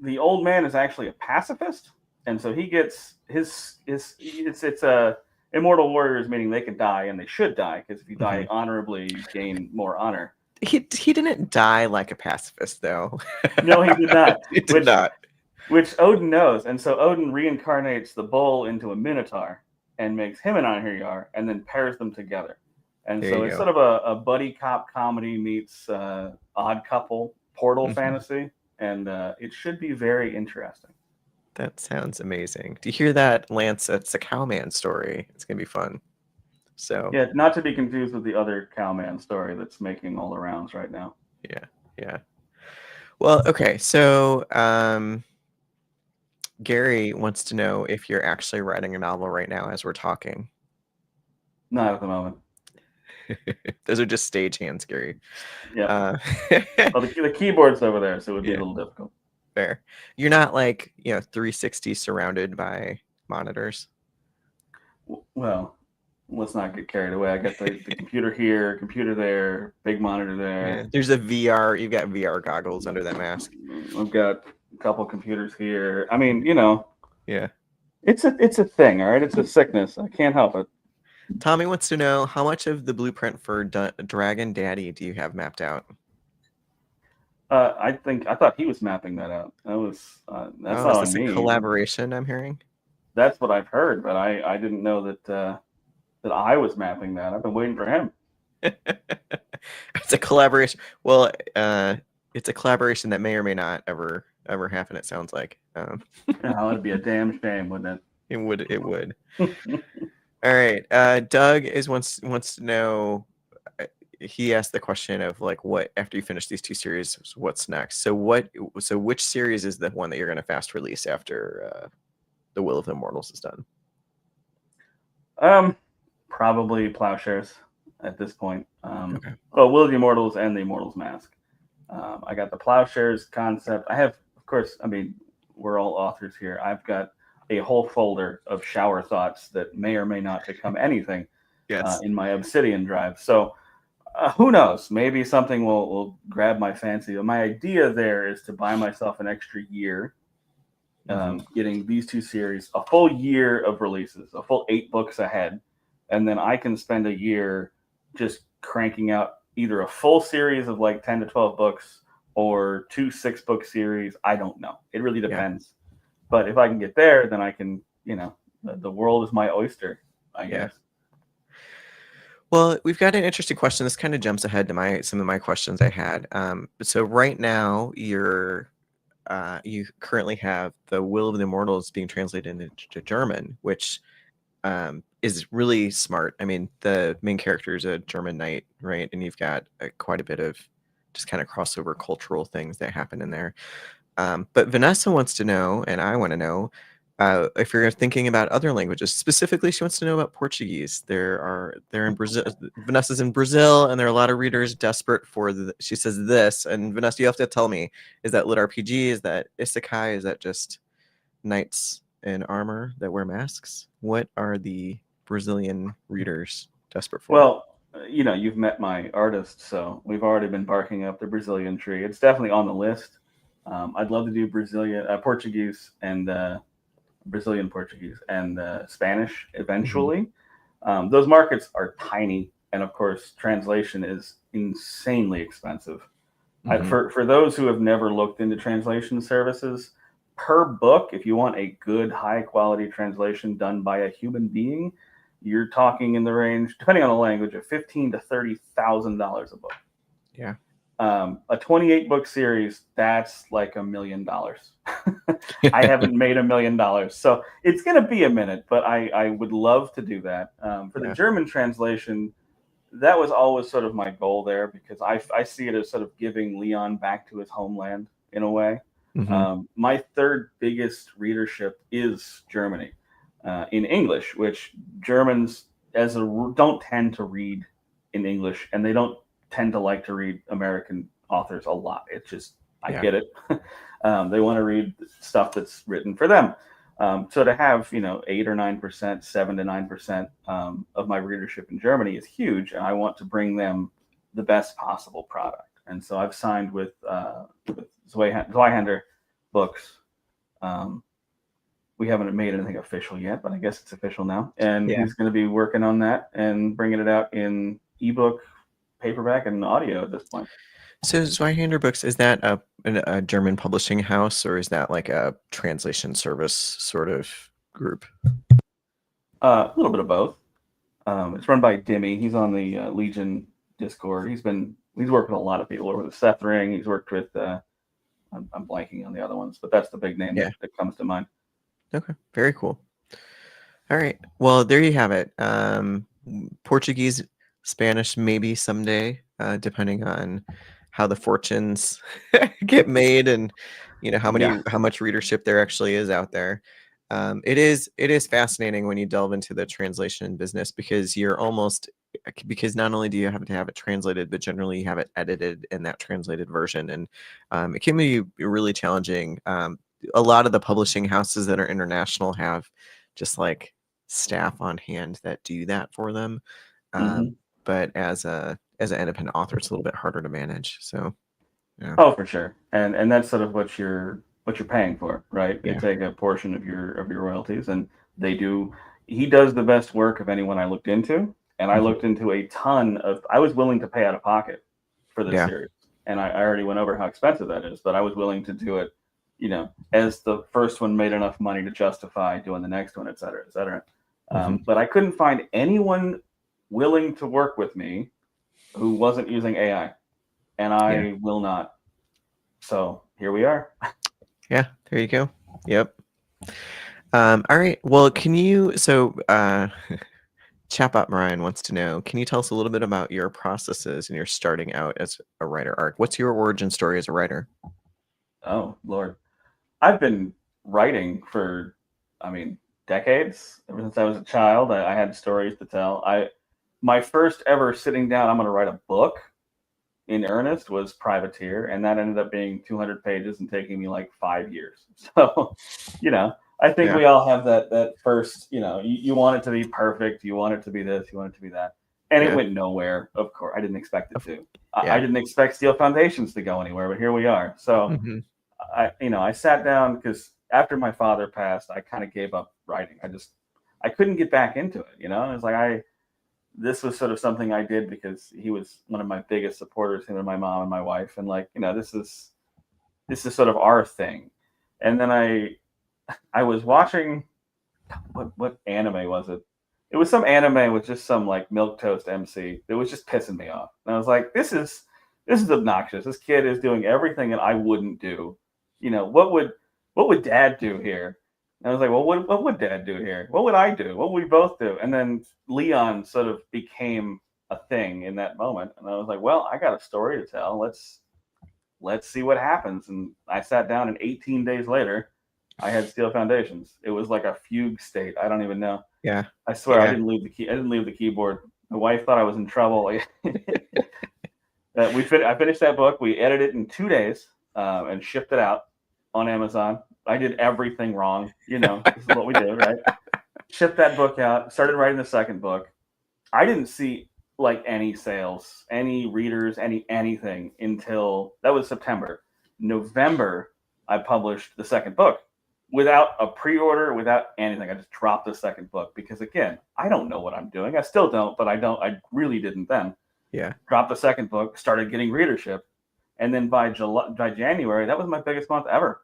Speaker 2: the old man is actually a pacifist. And so he gets it's a immortal warriors, meaning they can die and they should die, because if you die honorably, you gain more honor.
Speaker 1: He didn't die like a pacifist, though.
Speaker 2: No, he did not.
Speaker 1: He did not.
Speaker 2: Which Odin knows. And so Odin reincarnates the bull into a minotaur and makes him an Einherjar, and then pairs them together. And so it's sort of a buddy cop comedy meets Odd Couple portal fantasy. And it should be very interesting.
Speaker 1: That sounds amazing. Do you hear that, Lance? It's a cowman story. It's going to be fun. So
Speaker 2: yeah, not to be confused with the other cowman story that's making all the rounds right now.
Speaker 1: Yeah. Well, okay. So Gary wants to know if you're actually writing a novel right now as we're talking.
Speaker 2: Not at the moment.
Speaker 1: Those are just stagehands, Gary.
Speaker 2: Yeah. Well, the keyboard's over there, so it would be a little difficult.
Speaker 1: Fair. You're not 360 surrounded by monitors.
Speaker 2: Well, let's not get carried away. I got the computer here, computer there, big monitor there.
Speaker 1: Yeah. There's a VR. You've got VR goggles under that mask.
Speaker 2: I've got a couple computers here. I mean,
Speaker 1: Yeah.
Speaker 2: It's a thing, all right? It's a sickness. I can't help it.
Speaker 1: Tommy wants to know, how much of the blueprint for Dragon Daddy do you have mapped out?
Speaker 2: I thought he was mapping that out. That's not on me.
Speaker 1: A collaboration I'm hearing?
Speaker 2: That's what I've heard, but I didn't know that I was mapping that. I've been waiting for him.
Speaker 1: It's a collaboration. Well, it's a collaboration that may or may not ever happen, it sounds like.
Speaker 2: It'd be a damn shame, wouldn't it?
Speaker 1: It would. All right. Doug wants to know, he asked the question of like, what after you finish these two series, what's next? So which series is the one that you're going to fast release after the Will of the Immortals is done?
Speaker 2: Probably Plowshares at this point.
Speaker 1: Okay.
Speaker 2: Well, Will of the Immortals and the Immortals Mask. I got the Plowshares concept. I have, of course, I mean, we're all authors here. I've got a whole folder of shower thoughts that may or may not become anything
Speaker 1: Yes.
Speaker 2: in my Obsidian drive. So who knows? Maybe something will grab my fancy. But my idea there is to buy myself an extra year, getting these two series, a full year of releases, a full 8 books ahead. And then I can spend a year just cranking out either a full series of like 10 to 12 books or 2 6-book series. I don't know. It really depends. But if I can get there, then I can, the world is my oyster, I guess.
Speaker 1: Well, we've got an interesting question. This kind of jumps ahead to some of my questions I had. So right now, you currently have the Will of the Immortals being translated into German, which is really smart. I mean, the main character is a German knight, right? And you've got quite a bit of just kind of crossover cultural things that happen in there. But Vanessa wants to know, and I want to know, if you're thinking about other languages. Specifically, she wants to know about Portuguese. They're in Brazil. Vanessa's in Brazil, and there are a lot of readers desperate for she says this. And Vanessa, you have to tell me, is that lit RPG? Is that isekai? Is that just knights in armor that wear masks? What are the Brazilian readers desperate for?
Speaker 2: Well, you've met my artist, so we've already been barking up the Brazilian tree. It's definitely on the list. I'd love to do Portuguese and Brazilian Portuguese and Spanish eventually. Those markets are tiny, and of course, translation is insanely expensive. For those who have never looked into translation services, per book, if you want a good, high-quality translation done by a human being, you're talking in the range, depending on the language, of $15,000 to $30,000 a book.
Speaker 1: Yeah.
Speaker 2: A 28-book series, that's like $1 million. I haven't made $1 million, so it's going to be a minute, but I would love to do that. For the German translation, that was always sort of my goal there, because I see it as sort of giving Leon back to his homeland in a way. My third biggest readership is Germany in English, which Germans don't tend to read in English, and they don't tend to like to read American authors a lot. It's just, I get it. They want to read stuff that's written for them. So to have 8 or 9%, 7 to 9% of my readership in Germany is huge, and I want to bring them the best possible product. And so I've signed with Zweihander Books. We haven't made anything official yet, but I guess it's official now. And he's going to be working on that and bringing it out in ebook, paperback, and audio at this point.
Speaker 1: So Zweihander Books, is that a German publishing house, or is that like a translation service sort of group?
Speaker 2: A little bit of both. It's run by Dimmy. He's on the Legion Discord. He's worked with a lot of people. With Seth Ring. He's worked with I'm blanking on the other ones, but that's the big name that comes to mind.
Speaker 1: Okay, very cool. All right, well, there you have it. Portuguese, Spanish, maybe someday, depending on how the fortunes get made, and how much readership there actually is out there. It is fascinating when you delve into the translation business, because not only do you have to have it translated, but generally you have it edited in that translated version, and it can be really challenging. A lot of the publishing houses that are international have just like staff on hand that do that for them. But as an independent author, it's a little bit harder to manage. So, yeah.
Speaker 2: Oh, for sure, and that's sort of what you're paying for, right? You take a portion of your royalties, and he does the best work of anyone I looked into, and I looked into a ton of. I was willing to pay out of pocket for this series, and I already went over how expensive that is, but I was willing to do it, as the first one made enough money to justify doing the next one, et cetera, et cetera. But I couldn't find anyone willing to work with me who wasn't using AI, and I will not. So here we are.
Speaker 1: Yeah, there you go. Yep. All right. Well, can you? So Chatbot Brian wants to know, can you tell us a little bit about your processes and your starting out as a writer arc? What's your origin story as a writer?
Speaker 2: Oh, Lord. I've been writing for, I mean, decades. Ever since I was a child, I had stories to tell. My first ever sitting down, I'm going to write a book in earnest was Privateer, and that ended up being 200 pages and taking me like 5 years. So, I think we all have that first, you want it to be perfect, you want it to be this, you want it to be that. And it went nowhere, of course. I didn't expect it to. I didn't expect Steel Foundations to go anywhere, but here we are. So I sat down because after my father passed, I kind of gave up writing. I couldn't get back into it. It was like this was sort of something I did because he was one of my biggest supporters, him and my mom and my wife, and this is sort of our thing. And then I was watching what anime was it? It was some anime with just some like milquetoast MC that was just pissing me off. And I was like, this is obnoxious. This kid is doing everything that I wouldn't do. What would Dad do here? And I was like, well, what would Dad do here? What would I do? What would we both do? And then Leon sort of became a thing in that moment. And I was like, well, I got a story to tell. Let's see what happens. And I sat down, and 18 days later, I had Steel Foundations. It was like a fugue state. I don't even know.
Speaker 1: Yeah.
Speaker 2: I swear I didn't leave the keyboard. My wife thought I was in trouble. I finished that book. We edited it in 2 days and shipped it out on Amazon. I did everything wrong. This is what we do, right? Shipped that book out, started writing the second book. I didn't see like any sales, any readers, anything until that was September. November, I published the second book without a pre-order, without anything. I just dropped the second book because, again, I don't know what I'm doing. I still don't, but I really didn't then.
Speaker 1: Yeah. Dropped
Speaker 2: the second book, started getting readership. And then by January, that was my biggest month ever.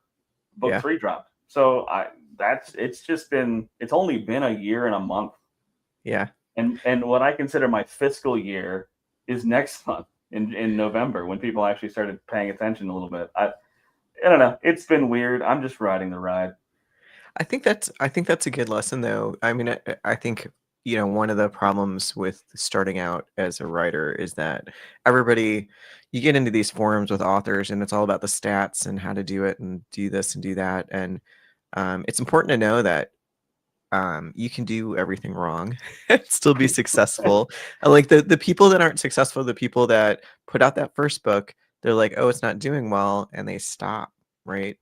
Speaker 2: Book 3 dropped. So it's only been a year and a month.
Speaker 1: Yeah.
Speaker 2: And what I consider my fiscal year is next month in November, when people actually started paying attention a little bit. I don't know. It's been weird. I'm just riding the ride.
Speaker 1: I think that's a good lesson, though. I mean, I think one of the problems with starting out as a writer is that you get into these forums with authors, and it's all about the stats and how to do it and do this and do that. And it's important to know that you can do everything wrong and still be successful. And like the people that aren't successful, the people that put out that first book, they're like, oh, it's not doing well, and they stop, right?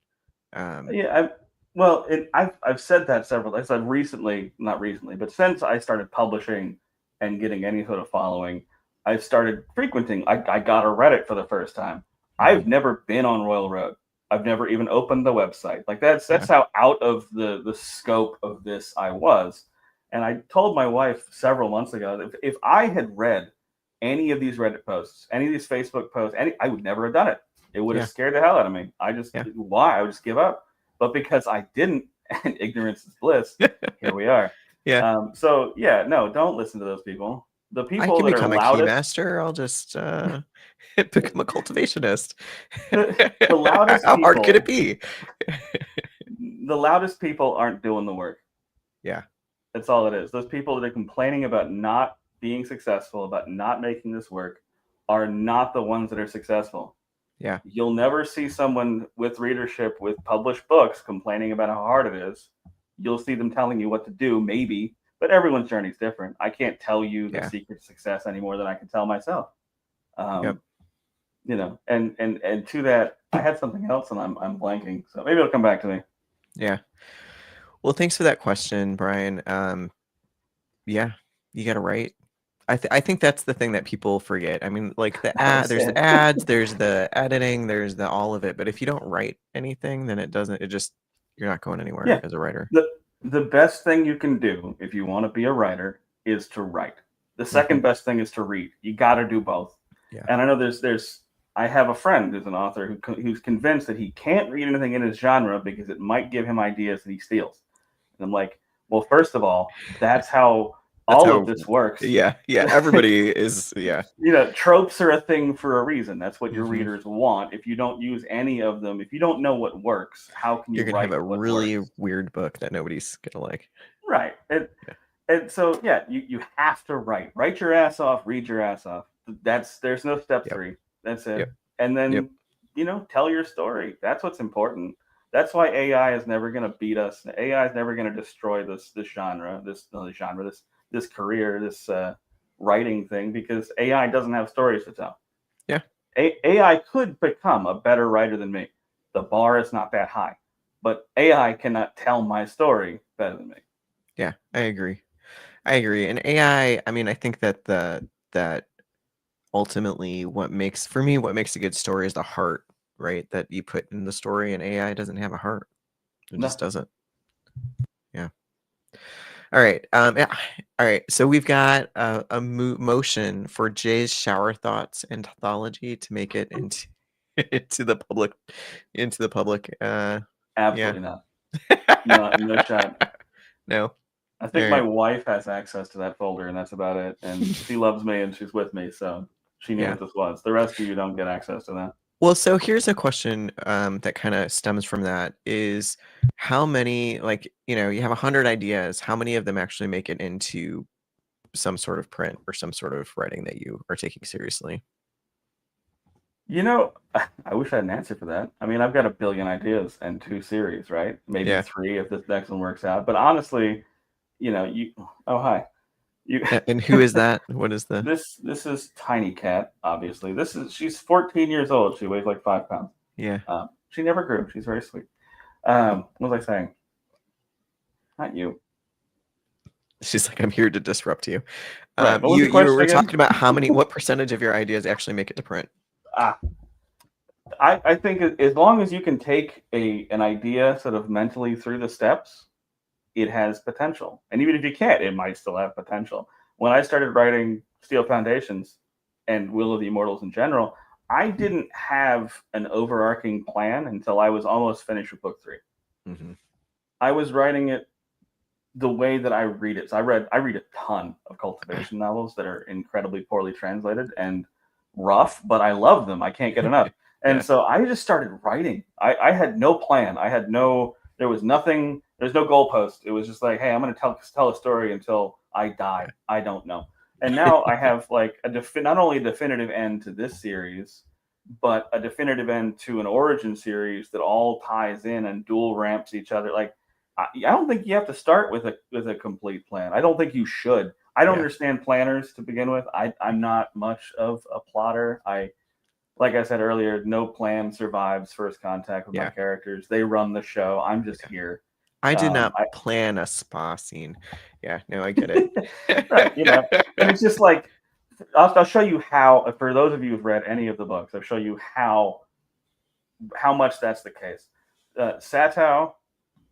Speaker 2: I've said that several times. I've not recently, but since I started publishing and getting any sort of following, I've started frequenting. I got a Reddit for the first time. I've never been on Royal Road. I've never even opened the website. Like that's how out of the scope of this I was. And I told my wife several months ago that if I had read any of these Reddit posts, any of these Facebook posts, I would never have done it. It would have scared the hell out of me. Why? I would just give up. But because I didn't, and ignorance is bliss, here we are.
Speaker 1: Yeah.
Speaker 2: No, don't listen to those people. The people that
Speaker 1: become
Speaker 2: are loudest,
Speaker 1: a keymaster. I'll just become a cultivationist.
Speaker 2: The loudest
Speaker 1: How
Speaker 2: people,
Speaker 1: hard could it be?
Speaker 2: The loudest people aren't doing the work.
Speaker 1: Yeah.
Speaker 2: That's all it is. Those people that are complaining about not being successful, about not making this work, are not the ones that are successful.
Speaker 1: Yeah.
Speaker 2: You'll never see someone with readership with published books complaining about how hard it is. You'll see them telling you what to do, maybe, but everyone's journey is different. I can't tell you the secret to success any more than I can tell myself. And to that, I had something else and I'm blanking, so maybe it'll come back to me.
Speaker 1: Yeah. Well, thanks for that question, Brian. You got to write. I think that's the thing that people forget. I mean, like there's the ads, there's the editing, there's the all of it. But if you don't write anything, then you're not going anywhere as a writer.
Speaker 2: The best thing you can do if you want to be a writer is to write. The second best thing is to read. You got to do both.
Speaker 1: Yeah.
Speaker 2: And I know I have a friend who's an author who's convinced that he can't read anything in his genre because it might give him ideas that he steals. And I'm like, well, first of all, that's how all of this works.
Speaker 1: Yeah. Everybody is. Yeah.
Speaker 2: Tropes are a thing for a reason. That's what your readers want. If you don't use any of them, if you don't know what works, how can you?
Speaker 1: You're gonna have a really weird book that nobody's gonna like.
Speaker 2: Right. And so yeah, you have to write your ass off, read your ass off. There's no step
Speaker 1: Yep.
Speaker 2: 3. That's it.
Speaker 1: Yep.
Speaker 2: And
Speaker 1: Yep.
Speaker 2: then tell your story. That's what's important. That's why AI is never going to beat us. AI is never going to destroy this genre, this career, this writing thing, because AI doesn't have stories to tell.
Speaker 1: Yeah.
Speaker 2: AI could become a better writer than me. The bar is not that high, but AI cannot tell my story better than me.
Speaker 1: Yeah, I agree. And AI, I mean, I think that that ultimately what makes a good story is the heart, right? That you put in the story, and AI doesn't have a heart. It
Speaker 2: No.
Speaker 1: just doesn't. Yeah. All right. Yeah. All right. So we've got a motion for Jay's shower thoughts anthology to make it into into the public yeah.
Speaker 2: Absolutely not. No shot.
Speaker 1: No.
Speaker 2: I think
Speaker 1: All
Speaker 2: my
Speaker 1: right.
Speaker 2: wife has access to that folder, and that's about it. And she loves me, and she's with me, so she knew
Speaker 1: Yeah.
Speaker 2: what this was. The rest of you don't get access to that.
Speaker 1: Well, so here's a question that kind of stems from that is how many, like, you have 100 ideas, how many of them actually make it into some sort of print or some sort of writing that you are taking seriously?
Speaker 2: I wish I had an answer for that. I mean, I've got a billion ideas and 2 series, right? Maybe
Speaker 1: Yeah.
Speaker 2: 3 if this next one works out. But honestly, oh, hi. You
Speaker 1: And who is that? What is the?
Speaker 2: This is Tiny Cat, obviously. She's 14 years old. She weighs like 5 pounds.
Speaker 1: Yeah.
Speaker 2: She never grew. She's very sweet. What was I saying? Not you.
Speaker 1: She's like, I'm here to disrupt you.
Speaker 2: Right. What was the
Speaker 1: You
Speaker 2: question
Speaker 1: were
Speaker 2: again?
Speaker 1: talking about what percentage of your ideas actually make it to print?
Speaker 2: I think as long as you can take an idea sort of mentally through the steps, it has potential. And even if you can't, it might still have potential. When I started writing Steel Foundations and Will of the Immortals in general, I didn't have an overarching plan until I was almost finished with book 3.
Speaker 1: Mm-hmm.
Speaker 2: I was writing it the way that I read it. So I read a ton of cultivation novels that are incredibly poorly translated and rough, but I love them. I can't get enough. And
Speaker 1: Yeah.
Speaker 2: so I just started writing. I had no plan. There was nothing, there's no goalpost. It was just like, hey, I'm going to tell a story until I die. I don't know. And now I have like not only a definitive end to this series, but a definitive end to an origin series that all ties in and dual ramps each other. Like, I don't think you have to start with a complete plan. I don't think you should. I don't
Speaker 1: Yeah.
Speaker 2: understand planners to begin with. I'm not much of a plotter. Like I said earlier, no plan survives first contact with my
Speaker 1: Yeah.
Speaker 2: characters. They run the show. I'm just here.
Speaker 1: I did not plan a spa scene. Yeah, no, I get it.
Speaker 2: Right, and it's just like I'll show you how. For those of you who've read any of the books, I'll show you how much that's the case. Satow,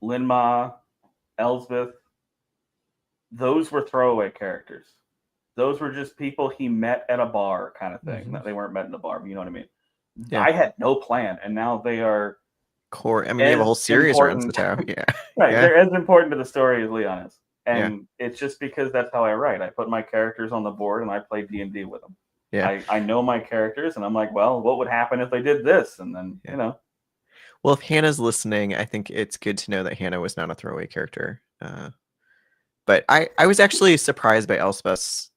Speaker 2: Linma, Elsbeth, those were throwaway characters. Those were just people he met at a bar kind of thing.
Speaker 1: Mhm.
Speaker 2: They weren't met in the bar, but you know what I mean?
Speaker 1: Yeah.
Speaker 2: I had no plan, and now they are
Speaker 1: Core. I mean, you have a whole series around Satow. Yeah.
Speaker 2: Right.
Speaker 1: Yeah.
Speaker 2: They're as important to the story as Leon is.
Speaker 1: Yeah.
Speaker 2: And it's just because that's how I write. I put my characters on the board and I play D&D with them.
Speaker 1: Yeah.
Speaker 2: I know my characters, and I'm like, well, what would happen if they did this? And then,
Speaker 1: Yeah. Well, if Hannah's listening, I think it's good to know that Hannah was not a throwaway character. But I was actually surprised by Elspeth's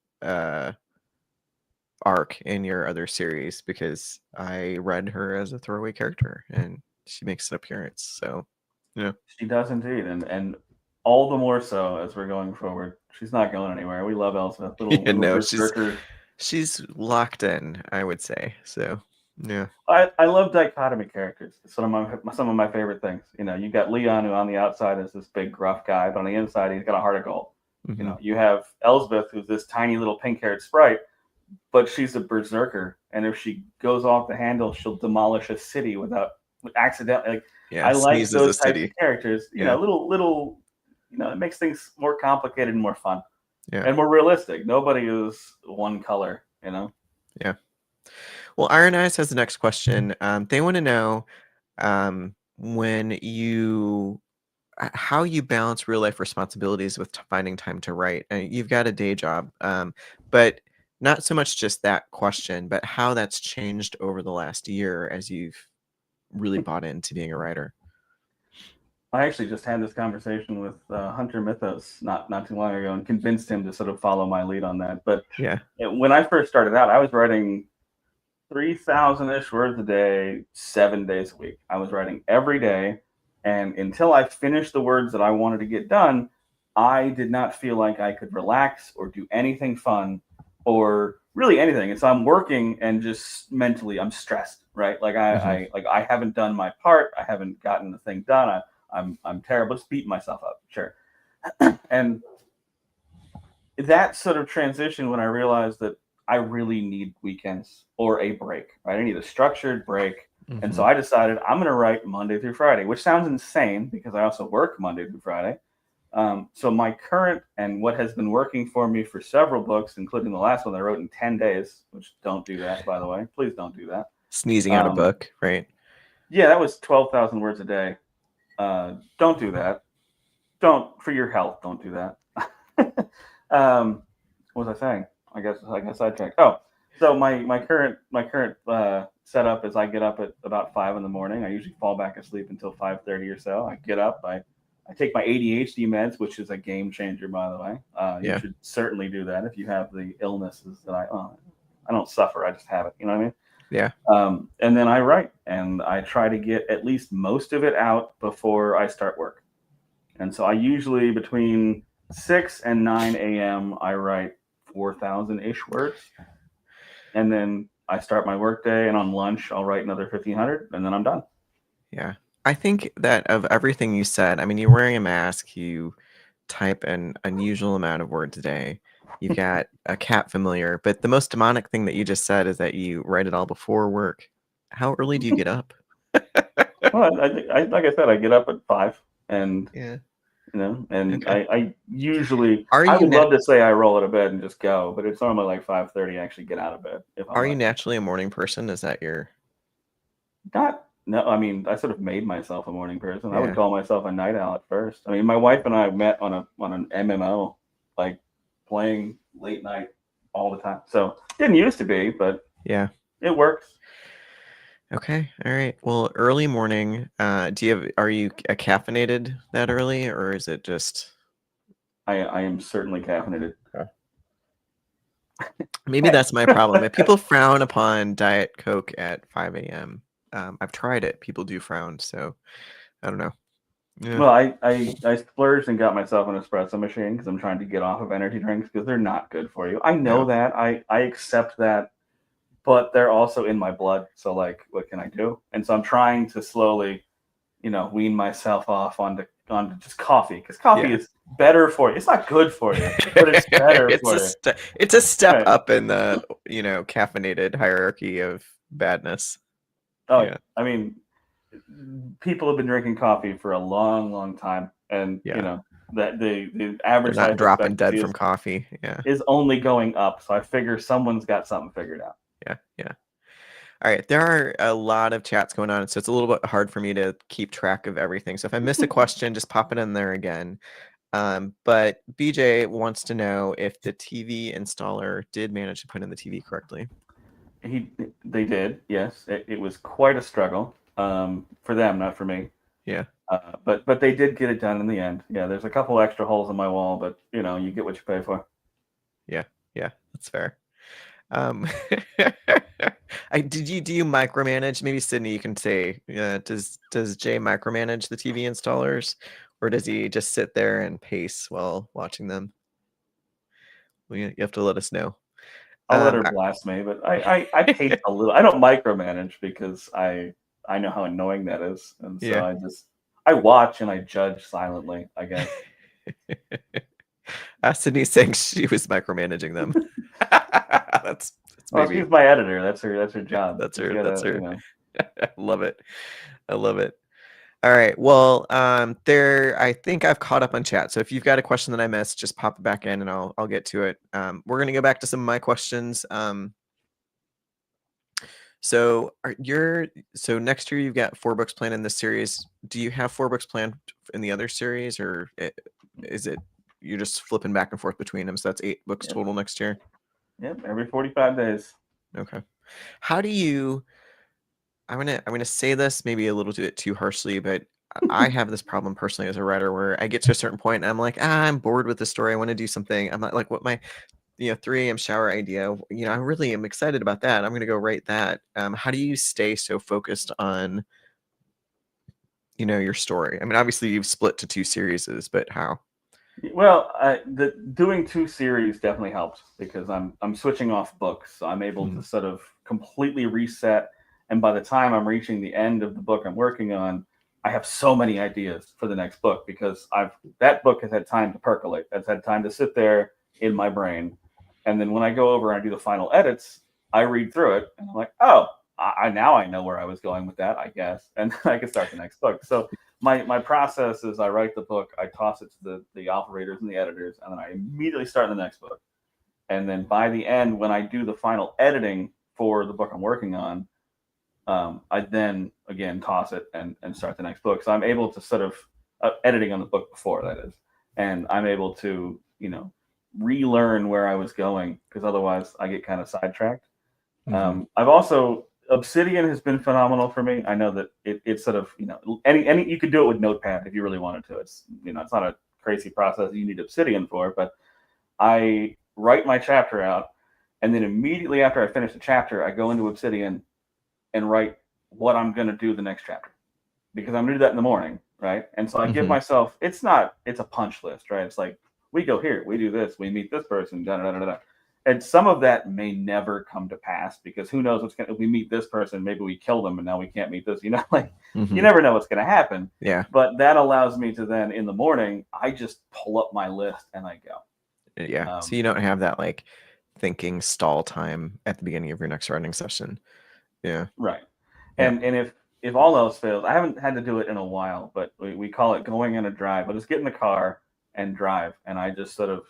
Speaker 1: arc in your other series because I read her as a throwaway character and she makes an appearance. So,
Speaker 2: She does indeed. And all the more so as we're going forward. She's not going anywhere. We love Elspeth. Little
Speaker 1: no,
Speaker 2: berserker.
Speaker 1: she's locked in, I would say. So, yeah.
Speaker 2: I love dichotomy characters. It's some of my favorite things. You got Leon, who on the outside is this big gruff guy, but on the inside he's got a heart of gold.
Speaker 1: Mm-hmm.
Speaker 2: You have Elsbeth, who's this tiny little pink-haired sprite, but she's a berserker, and if she goes off the handle, she'll demolish a city without accidentally.
Speaker 1: Yeah,
Speaker 2: I like
Speaker 1: sneezes
Speaker 2: those
Speaker 1: a
Speaker 2: types
Speaker 1: city.
Speaker 2: of characters. Little. It makes things more complicated and more fun, and more realistic. Nobody is one color.
Speaker 1: Yeah. Well, Iron Eyes has the next question. They want to know how you balance real life responsibilities with finding time to write. You've got a day job, but not so much just that question, but how that's changed over the last year as you've really bought into being a writer.
Speaker 2: I actually just had this conversation with Hunter Mythos not too long ago and convinced him to sort of follow my lead on that. But
Speaker 1: Yeah.
Speaker 2: when I first started out, I was writing 3,000-ish words a day, 7 days a week. I was writing every day. And until I finished the words that I wanted to get done, I did not feel like I could relax or do anything fun or really anything. And so I'm working and just mentally I'm stressed, right? Like I haven't done my part. I haven't gotten the thing done. I'm terrible. Just beating myself up. Sure. And that sort of transition when I realized that I really need weekends or a break, right? I need a structured break. And so I decided I'm going to write Monday through Friday, which sounds insane because I also work Monday through Friday. So my current and what has been working for me for several books, including the last one that I wrote in 10 days, which don't do that, by the way. Please don't do that.
Speaker 1: Sneezing out a book, right?
Speaker 2: Yeah, that was 12,000 words a day. Don't do that. Don't, for your health, don't do that. What was I saying? I guess I got sidetracked. Oh, so my current setup is I get up at about 5 in the morning. I usually fall back asleep until 5:30 or so. I get up. I take my ADHD meds, which is a game changer, by the way. You should certainly do that if you have the illnesses that I don't suffer. I just have it. You know what I mean?
Speaker 1: Yeah.
Speaker 2: And then I write, and I try to get at least most of it out before I start work. And so I usually between 6 and 9 a.m. I write 4,000-ish words, and then I start my workday. And on lunch, I'll write another 1,500, and then I'm done.
Speaker 1: Yeah. I think that of everything you said, I mean, you're wearing a mask, you type an unusual amount of words a day, you've got a cat familiar, but the most demonic thing that you just said is that you write it all before work. How early do you get up?
Speaker 2: Well, like I said, I get up at 5, and
Speaker 1: Yeah.
Speaker 2: and
Speaker 1: Okay.
Speaker 2: I usually
Speaker 1: Are
Speaker 2: I
Speaker 1: you
Speaker 2: would love to say I roll out of bed and just go, but it's normally like 5:30 I actually get out of bed if I'm
Speaker 1: Are you
Speaker 2: lucky.
Speaker 1: naturally a morning person? Is that your
Speaker 2: No, I mean, I sort of made myself a morning person. I would
Speaker 1: Yeah.
Speaker 2: call myself a night owl at first. I mean, my wife and I met on an MMO, like playing late night all the time. So didn't used to be, but
Speaker 1: Yeah.
Speaker 2: it works.
Speaker 1: Okay. All right. Well, early morning, are you caffeinated that early, or is it just
Speaker 2: I am certainly caffeinated.
Speaker 1: maybe that's my problem. If people frown upon Diet Coke at 5 a.m., I've tried it. People do frown, so I don't know. Yeah.
Speaker 2: Well, I splurged and got myself an espresso machine because I'm trying to get off of energy drinks because they're not good for you. I know
Speaker 1: No.
Speaker 2: that. I accept that, but they're also in my blood. So like, what can I do? And so I'm trying to slowly, wean myself off onto just coffee because coffee
Speaker 1: Yeah.
Speaker 2: is better for you. It's not good for you, but it's better
Speaker 1: It's
Speaker 2: for
Speaker 1: a
Speaker 2: you.
Speaker 1: it's a step
Speaker 2: Right.
Speaker 1: up in the, caffeinated hierarchy of badness.
Speaker 2: Oh,
Speaker 1: Yeah.
Speaker 2: I mean, people have been drinking coffee for a long, long time, and
Speaker 1: Yeah.
Speaker 2: that the
Speaker 1: They're
Speaker 2: average
Speaker 1: not
Speaker 2: life
Speaker 1: dropping dead
Speaker 2: expectancy
Speaker 1: from coffee. Yeah.
Speaker 2: is only going up. So I figure someone's got something figured out.
Speaker 1: Yeah. Yeah. All right, there are a lot of chats going on, so it's a little bit hard for me to keep track of everything. So if I miss a question, just pop it in there again. But BJ wants to know if the TV installer did manage to put in the TV correctly.
Speaker 2: They did, yes. It was quite a struggle for them, not for me.
Speaker 1: Yeah,
Speaker 2: But they did get it done in the end. Yeah, there's a couple extra holes in my wall, but you get what you pay for.
Speaker 1: yeah, that's fair. Do you micromanage? Maybe Sydney, you can say, does Jay micromanage the TV installers, or does he just sit there and pace while watching them? Well, you have to let us know.
Speaker 2: I'll let her blast me, but I pace a little. I don't micromanage because I know how annoying that is, and so
Speaker 1: Yeah.
Speaker 2: I watch and I judge silently, I guess.
Speaker 1: Sydney's saying she was micromanaging them. That's
Speaker 2: Well,
Speaker 1: maybe
Speaker 2: she's my editor. That's her job.
Speaker 1: that's
Speaker 2: She's
Speaker 1: her.
Speaker 2: gotta,
Speaker 1: That's her. I love it. I love it. All right. Well, I think I've caught up on chat. So if you've got a question that I missed, just pop it back in and I'll get to it. We're gonna go back to some of my questions. So next year you've got 4 books planned in this series. Do you have 4 books planned in the other series, or is it you're just flipping back and forth between them? So that's 8 books total next year.
Speaker 2: Yep, every 45 days.
Speaker 1: Okay. How do you? I'm gonna say this maybe a little bit too harshly, but I have this problem personally as a writer where I get to a certain point and I'm like, I'm bored with the story. I want to do something. I'm not like what my 3 a.m. shower idea. I really am excited about that. I'm gonna go write that. How do you stay so focused on your story? I mean, obviously you've split to 2 series, but how?
Speaker 2: Well, the doing 2 series definitely helps because I'm switching off books, so I'm able to sort of completely reset. And by the time I'm reaching the end of the book I'm working on, I have so many ideas for the next book because that book has had time to percolate. It's had time to sit there in my brain, and then when I go over and I do the final edits, I read through it and I'm like, oh, I now I know where I was going with that, I guess, and I can start the next book. So my process is I write the book, I toss it to the alpha readers and the editors, and then I immediately start the next book. And then by the end, when I do the final editing for the book I'm working on, I then again toss it and start the next book. So I'm able to sort of editing on the book before, that is, and I'm able to relearn where I was going because otherwise I get kind of sidetracked. I've also Obsidian has been phenomenal for me. I know that it's sort of any you could do it with Notepad if you really wanted to. It's it's not a crazy process you need Obsidian for, but I write my chapter out, and then immediately after I finish the chapter, I go into Obsidian and write what I'm going to do the next chapter because I'm going to do that in the morning, right? And so I give myself it's a punch list, right? It's like we go here, we do this, we meet this person, da da da da da. And some of that may never come to pass because who knows what's going to, if we meet this person, maybe we kill them and now we can't meet this, you never know what's going to happen.
Speaker 1: Yeah.
Speaker 2: But that allows me to then in the morning, I just pull up my list and I go.
Speaker 1: Yeah. So you don't have that like thinking stall time at the beginning of your next writing session. Yeah.
Speaker 2: Right.
Speaker 1: Yeah.
Speaker 2: And if all else fails, I haven't had to do it in a while, but we call it going on a drive. I'll just get in the car and drive. And I just sort of,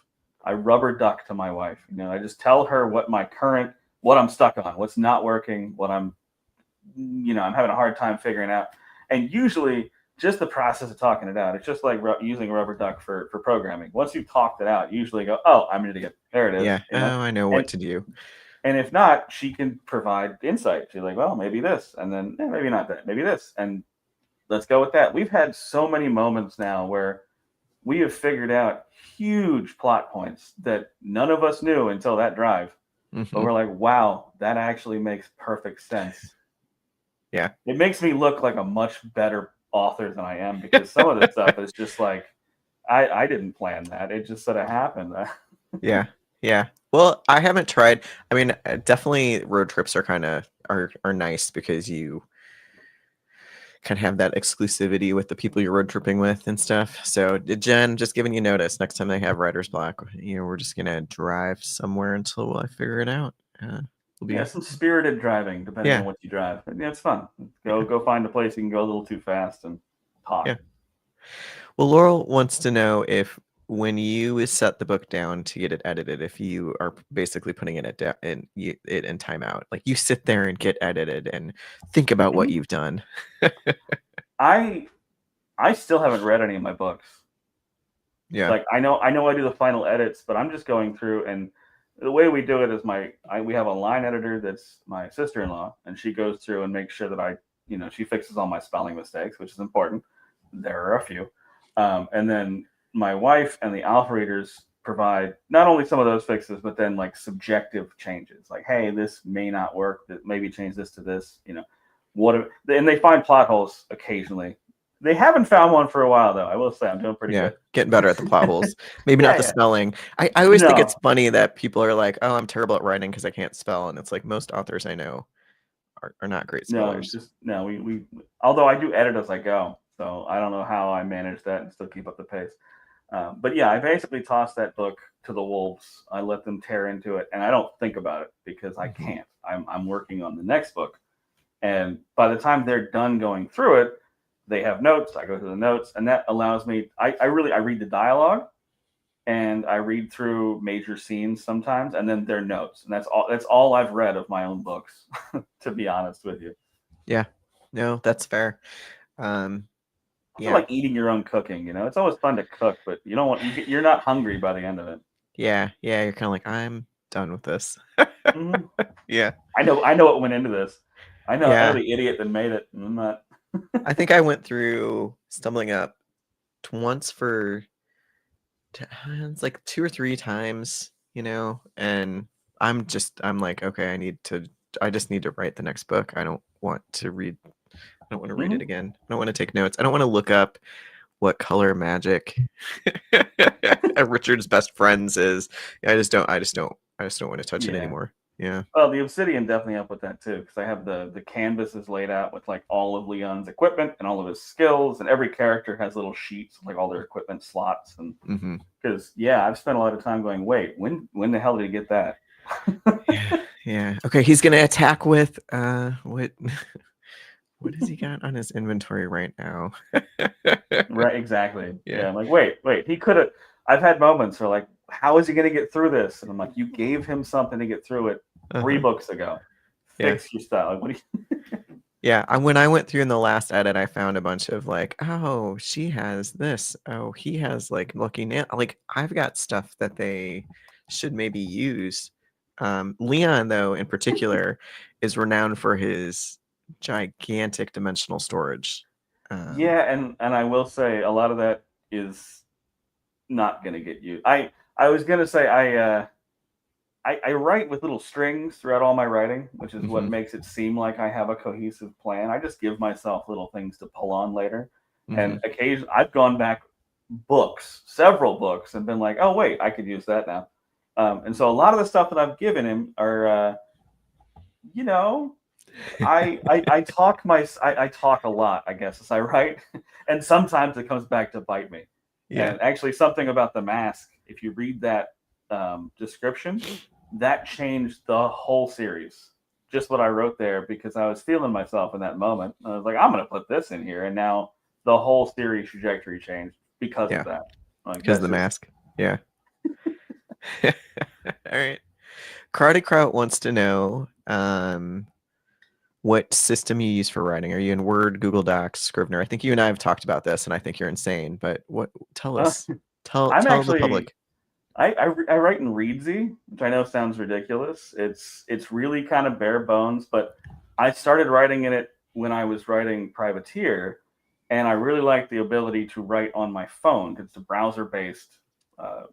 Speaker 2: I rubber duck to my wife. I just tell her what I'm stuck on, what's not working, what I'm having a hard time figuring out. And usually just the process of talking it out, it's just like using a rubber duck for programming. Once you've talked it out, you usually go, oh, I'm going to get, there it is.
Speaker 1: Yeah. Oh, I know what to do.
Speaker 2: And if not, she can provide insight. She's like, well, maybe this, and then maybe not that, maybe this, and let's go with that. We've had so many moments now where we have figured out huge plot points that none of us knew until that drive. But we're like, wow, that actually makes perfect sense.
Speaker 1: Yeah.
Speaker 2: It makes me look like a much better author than I am because some of the stuff is just like, I didn't plan that. It just sort of happened.
Speaker 1: Yeah. Yeah. Well, I haven't tried. I mean, definitely road trips are kind of are nice because you kind of have that exclusivity with the people you're road tripping with and stuff. So, Jen, just giving you notice, next time they have writer's block, we're just gonna drive somewhere until I figure it out.
Speaker 2: Some spirited driving, depending on what you drive. Yeah, it's fun. Go find a place you can go a little too fast and talk. Yeah.
Speaker 1: Well, Laurel wants to know if when you set the book down to get it edited, if you are basically putting it in timeout, like you sit there and get edited and think about what you've done.
Speaker 2: I still haven't read any of my books.
Speaker 1: Yeah.
Speaker 2: Like I know I do the final edits, but I'm just going through, and the way we do it is we have a line editor that's my sister-in-law, and she goes through and makes sure that she fixes all my spelling mistakes, which is important. There are a few. And then my wife and the alpha readers provide not only some of those fixes, but then like subjective changes. Like, hey, this may not work. That maybe change this to this. And they find plot holes occasionally. They haven't found one for a while, though. I will say I'm doing pretty good.
Speaker 1: Getting better at the plot holes. Maybe not the spelling. I always think it's funny that people are like, oh, I'm terrible at writing because I can't spell. And it's like most authors I know are not great spellers.
Speaker 2: We although I do edit as I go. So I don't know how I manage that and still keep up the pace. But yeah, I basically toss that book to the wolves. I let them tear into it, and I don't think about it because I can't. I'm working on the next book, and by the time they're done going through it, they have notes. I go through the notes, and that allows me. I read the dialogue, and I read through major scenes sometimes, and then their notes, and that's all. That's all I've read of my own books, to be honest with you.
Speaker 1: Yeah, no, that's fair.
Speaker 2: I feel like eating your own cooking. It's always fun to cook, but you don't want you're not hungry by the end of it.
Speaker 1: Yeah, you're kind of like, I'm done with this.
Speaker 2: Mm-hmm.
Speaker 1: Yeah,
Speaker 2: I know what went into this. I know the idiot that made it. I'm not.
Speaker 1: I think I went through Stumbling Up once for it's like 2 or 3 times, and I'm like, okay, I just need to write the next book. I don't want to read it again. I don't want to take notes. I don't want to look up what color magic Richard's best friends is. I just don't want to touch it anymore. Yeah.
Speaker 2: Well, the Obsidian definitely helped with that too, because I have the canvases laid out with like all of Leon's equipment and all of his skills, and every character has little sheets with like all their equipment slots. And because I've spent a lot of time going, wait, when the hell did he get that?
Speaker 1: Yeah. Okay, he's gonna attack with what has he got on his inventory right now?
Speaker 2: Right, exactly. Yeah, I'm like, wait, he could have. I've had moments where like, how is he going to get through this? And I'm like, you gave him something to get through it 3 books ago. Fix your style. Like, what do you?
Speaker 1: Yeah, when I went through in the last edit, I found a bunch of like, oh, she has this. Oh, he has like looking at like I've got stuff that they should maybe use. Leon, though, in particular, is renowned for his gigantic dimensional storage.
Speaker 2: And I will say a lot of that is not going to get you. I was going to say I write with little strings throughout all my writing, which is what makes it seem like I have a cohesive plan. I just give myself little things to pull on later. And occasionally I've gone back several books, and been like, oh, wait, I could use that now. And so a lot of the stuff that I've given him are, I talk I talk a lot, I guess, as I write. And sometimes it comes back to bite me. Yeah. And actually something about the mask, if you read that description, that changed the whole series. Just what I wrote there, because I was feeling myself in that moment. I was like, I'm going to put this in here. And now the whole series trajectory changed because of that. Like,
Speaker 1: because of the mask. Yeah. All right. Karate Kraut wants to know what system you use for writing. Are you in Word, Google Docs, Scrivener? I think you and I have talked about this, and I think you're insane. But tell us. Tell the public.
Speaker 2: I write in Reedsy, which I know sounds ridiculous. It's really kind of bare bones, but I started writing in it when I was writing Privateer, and I really like the ability to write on my phone because it's a browser-based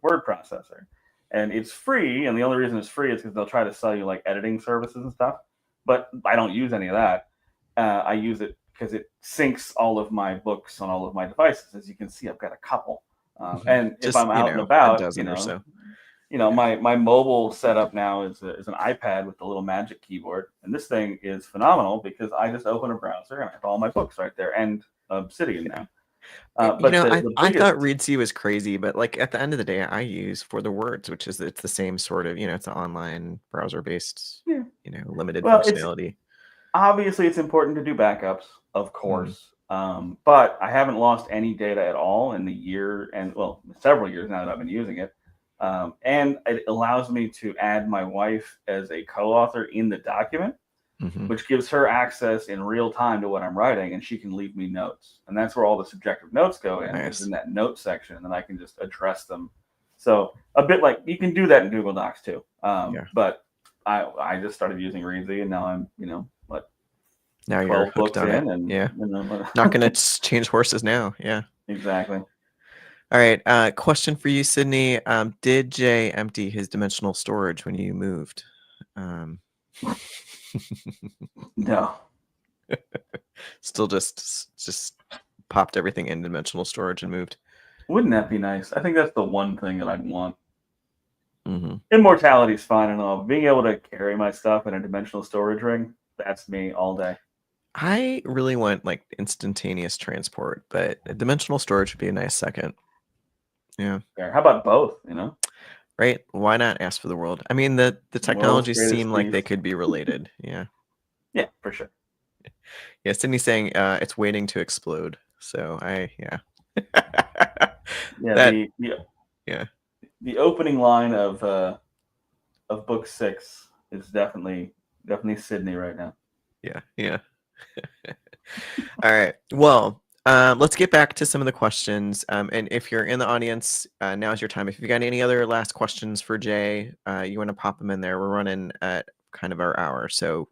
Speaker 2: word processor, and it's free. And the only reason it's free is because they'll try to sell you like editing services and stuff, but I don't use any of that. I use it because it syncs all of my books on all of my devices. As you can see, I've got a couple. And if I'm out and about, my mobile setup now is an iPad with the little magic keyboard, and this thing is phenomenal because I just open a browser and I have all my books right there, and Obsidian now.
Speaker 1: But I thought Reedsy was crazy, but like at the end of the day, I use For the Words, which is it's the same sort of it's an online browser based limited functionality.
Speaker 2: Obviously, it's important to do backups, of course. But I haven't lost any data at all in the year, and several years now that I've been using it. And it allows me to add my wife as a co-author in the document, which gives her access in real time to what I'm writing, and she can leave me notes. And that's where all the subjective notes go in, is in that note section, and then I can just address them. So a bit like you can do that in Google Docs too. But I just started using Reedsy, and now I'm,
Speaker 1: now you're hooked on it. Not going to change horses now. Yeah.
Speaker 2: Exactly.
Speaker 1: All right. Question for you, Sydney. Did Jay empty his dimensional storage when you moved?
Speaker 2: No.
Speaker 1: Still just popped everything in dimensional storage and moved.
Speaker 2: Wouldn't that be nice? I think that's the one thing that I'd want. Immortality is fine and all. Being able to carry my stuff in a dimensional storage ring, that's me all day.
Speaker 1: I really want like instantaneous transport, but dimensional storage would be a nice second. Yeah.
Speaker 2: How about both?
Speaker 1: Right? Why not ask for the world? I mean, the technologies seem like they could be related. Yeah.
Speaker 2: Yeah, for sure.
Speaker 1: Yeah, Sydney's saying it's waiting to explode. So
Speaker 2: The opening line of book 6 is definitely Sydney right now.
Speaker 1: Yeah. All right. Well, let's get back to some of the questions. And if you're in the audience, now's your time. If you've got any other last questions for Jay, you want to pop them in there. We're running at kind of our hour. So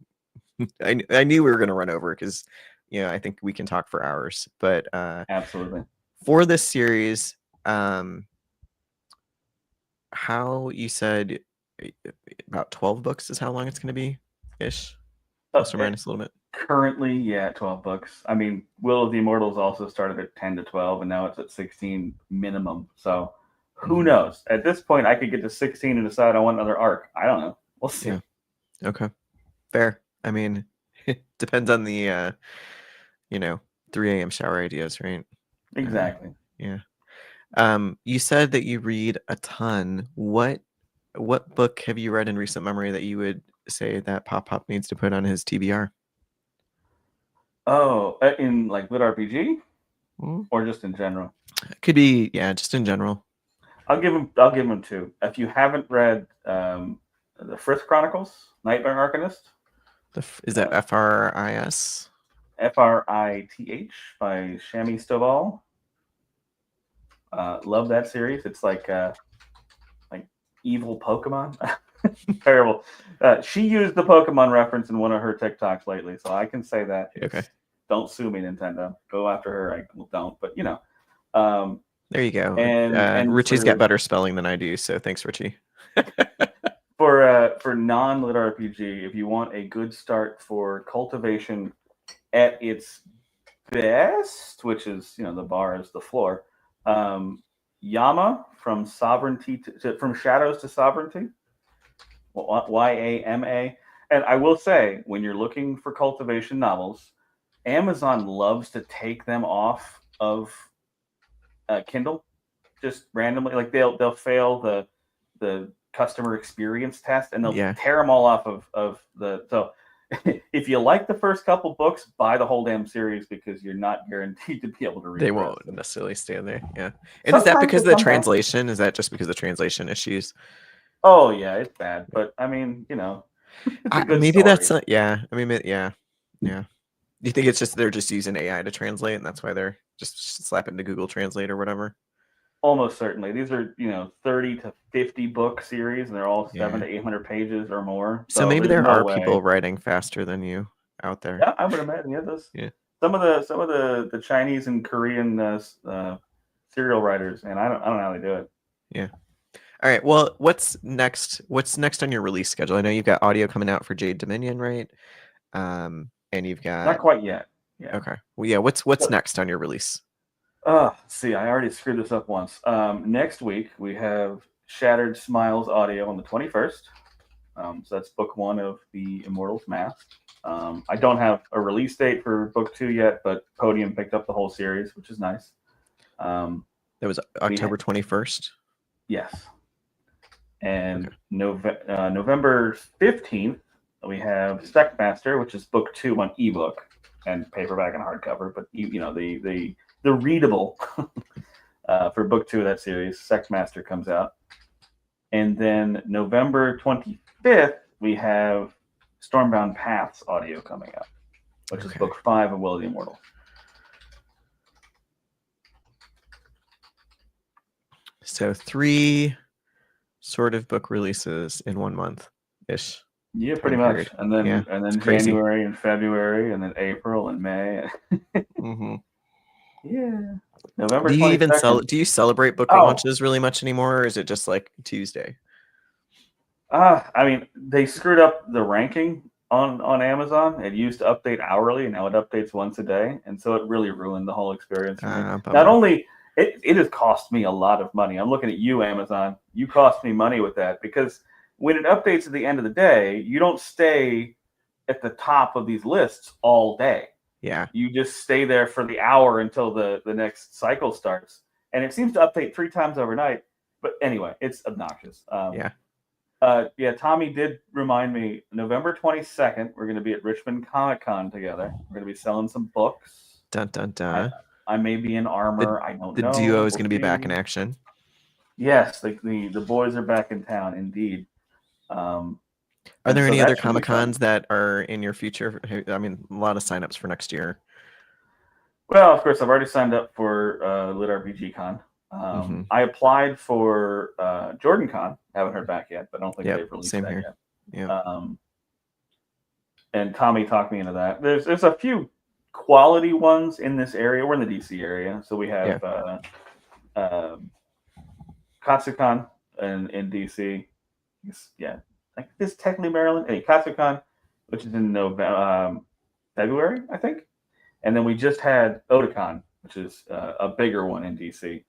Speaker 1: I knew we were going to run over because I think we can talk for hours. But
Speaker 2: Absolutely.
Speaker 1: for this series, how you said about 12 books is how long it's going to be ish, plus or minus a little bit.
Speaker 2: Currently, yeah, 12 books. I mean, Will of the Immortals also started at 10 to 12, and now it's at 16 minimum. So who knows? At this point, I could get to 16 and decide I want another arc. I don't know. We'll see.
Speaker 1: Yeah. Okay. Fair. I mean, it depends on the 3 a.m. shower ideas, right?
Speaker 2: Exactly.
Speaker 1: Yeah. You said that you read a ton. What book have you read in recent memory that you would say that Pop needs to put on his TBR?
Speaker 2: Oh, in like lit RPG
Speaker 1: Mm.
Speaker 2: or just in general?
Speaker 1: Could be, just in general.
Speaker 2: I'll give him two. If you haven't read the Frith Chronicles, Nightmare Arcanist,
Speaker 1: Is that FRIS?
Speaker 2: Frith by Shami Stovall. Love that series. It's like evil Pokemon. Terrible. She used the Pokemon reference in one of her TikToks lately, so I can say that.
Speaker 1: Okay.
Speaker 2: Don't sue me, Nintendo. Go after her. I don't, but
Speaker 1: there you go.
Speaker 2: And
Speaker 1: Richie's got better spelling than I do, so thanks, Richie.
Speaker 2: For non-lit RPG, if you want a good start for cultivation at its best, which is the bar is the floor, Yama from from Shadows to Sovereignty, YAMA. And I will say, when you're looking for cultivation novels, Amazon loves to take them off of Kindle just randomly. Like they'll fail the customer experience test, and they'll tear them all off of the. So if you like the first couple books, buy the whole damn series because you're not guaranteed to be able to read.
Speaker 1: They won't necessarily stay there. Yeah. And is that because of the translation? Is that just because of translation issues?
Speaker 2: Oh yeah, it's bad. But I mean,
Speaker 1: maybe story. That's yeah. I mean, yeah. Do you think it's just they're just using AI to translate, and that's why they're just slapping to Google Translate or whatever?
Speaker 2: Almost certainly. These are 30 to 50 book series, and they're all 700 to 800 pages or more.
Speaker 1: So maybe there are people writing faster than you out there.
Speaker 2: Yeah, I would imagine. Yeah, those. Yeah. Some of the Chinese and Korean serial writers, and I don't know how they do it.
Speaker 1: Yeah. All right. Well, what's next? What's next on your release schedule? I know you've got audio coming out for Jade Dominion, right? And you've got
Speaker 2: not quite yet.
Speaker 1: Yeah. Okay. Well, yeah. What's next on your release?
Speaker 2: See, I already screwed this up once. Next week we have Shattered Smiles audio on the 21st. So that's book 1 of the Immortals Mask. I don't have a release date for book 2 yet, but Podium picked up the whole series, which is nice.
Speaker 1: That was October 21st.
Speaker 2: Yes. And November 15th, we have Sectmaster, which is book 2 on ebook and paperback and hardcover, but the readable for book 2 of that series. Sectmaster comes out. And then November 25th, we have Stormbound Paths audio coming out, which is book 5 of Will of the Immortal.
Speaker 1: So 3 sort of book releases in 1 month-ish.
Speaker 2: Yeah, pretty much. And then January and February, and then April and May. Yeah. November.
Speaker 1: Do you 22nd. Even do you celebrate book launches really much anymore, or is it just like Tuesday?
Speaker 2: I mean, they screwed up the ranking on Amazon. It used to update hourly, and now it updates once a day, and so it really ruined the whole experience. Not only it has cost me a lot of money. I'm looking at you, Amazon. You cost me money with that, because when it updates at the end of the day, you don't stay at the top of these lists all day.
Speaker 1: Yeah.
Speaker 2: You just stay there for the hour until the next cycle starts. And it seems to update 3 times overnight. But anyway, it's obnoxious. Tommy did remind me, November 22nd, we're going to be at Richmond Comic Con together. We're going to be selling some books.
Speaker 1: Dun, dun, dun.
Speaker 2: I may be in armor. I don't know.
Speaker 1: The duo is going to be back in action.
Speaker 2: Yes, the boys are back in town, indeed.
Speaker 1: Are there any other Comic Cons that are in your future? I mean, a lot of signups for next year.
Speaker 2: Well, of course, I've already signed up for Lit RPG Con. I applied for Jordan Con. Haven't heard back yet, but I don't think they've released that yet.
Speaker 1: Yeah.
Speaker 2: And Tommy talked me into that. There's a few quality ones in this area. We're in the DC area, so we have Katsucon in DC. Yeah, I think this is technically Maryland. Hey, Katsucon, which is in February, I think. And then we just had Otakon, which is a bigger one in DC.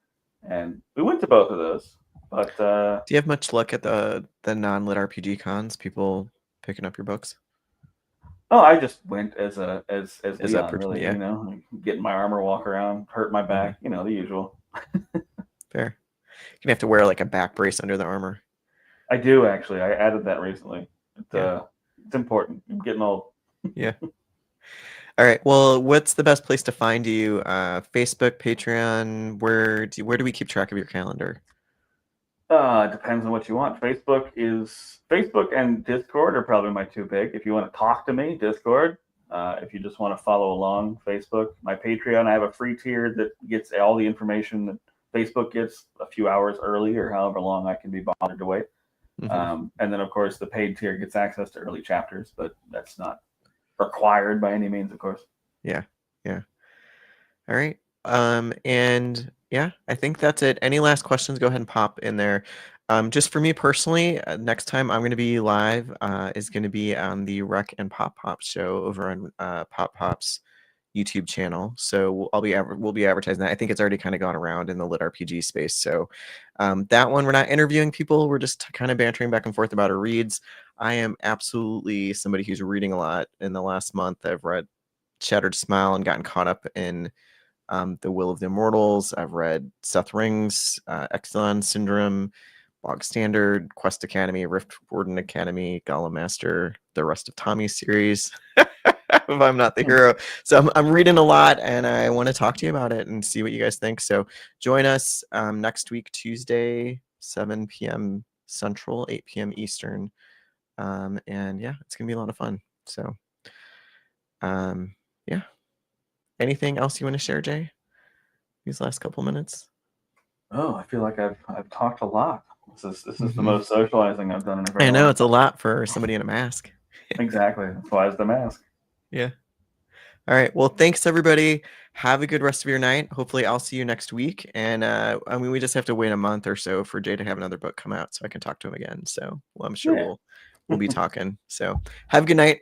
Speaker 2: And we went to both of those. But
Speaker 1: do you have much luck at the non-lit RPG cons? People picking up your books?
Speaker 2: oh, I just went as Leon,
Speaker 1: person,
Speaker 2: really.
Speaker 1: yeah.
Speaker 2: You know, like getting my armor, walk around, hurt my back. You know, the usual.
Speaker 1: Fair. You're gonna have to wear like a back brace under the armor.
Speaker 2: I do actually. I added that recently. It's important. I'm getting old.
Speaker 1: Yeah. All right. Well, what's the best place to find you? Facebook, Patreon. Where do we keep track of your calendar?
Speaker 2: It depends on what you want. Facebook and Discord are probably my two big. If you want to talk to me, Discord. If you just want to follow along, Facebook. My Patreon, I have a free tier that gets all the information that Facebook gets a few hours early or however long I can be bothered to wait.
Speaker 1: Mm-hmm.
Speaker 2: And then, of course, the paid tier gets access to early chapters, but that's not required by any means, of course.
Speaker 1: Yeah. All right. And yeah, I think that's it. Any last questions? Go ahead and pop in there. Just for me personally, next time I'm going to be live is going to be on the Reck and Pop Pop show over on Pop Pop's YouTube channel. So we'll be advertising that. I think it's already kind of gone around in the lit RPG space. So that one, we're not interviewing people. We're just kind of bantering back and forth about our reads. I am absolutely somebody who's reading a lot. In the last month, I've read Shattered Smile and gotten caught up in The Will of the Immortals. I've read Seth Ring's Exelon Syndrome, Bog Standard, Quest Academy, Rift Warden Academy, Golem Master, the rest of Tommy's series. If I'm not the hero. So I'm reading a lot and I want to talk to you about it and see what you guys think. So join us next week, Tuesday, 7 p.m. Central, 8 p.m. Eastern. And yeah, it's going to be a lot of fun. So yeah. Anything else you want to share, Jay? These last couple minutes?
Speaker 2: Oh, I feel like I've talked a lot. This is the most socializing I've done in a very
Speaker 1: I know
Speaker 2: long
Speaker 1: it's a lot for somebody in a mask.
Speaker 2: Exactly. That's why it's the mask.
Speaker 1: Yeah. All right. Well, thanks everybody. Have a good rest of your night. Hopefully I'll see you next week. And I mean, we just have to wait a month or so for Jay to have another book come out so I can talk to him again. So I'm sure we'll be talking. So have a good night.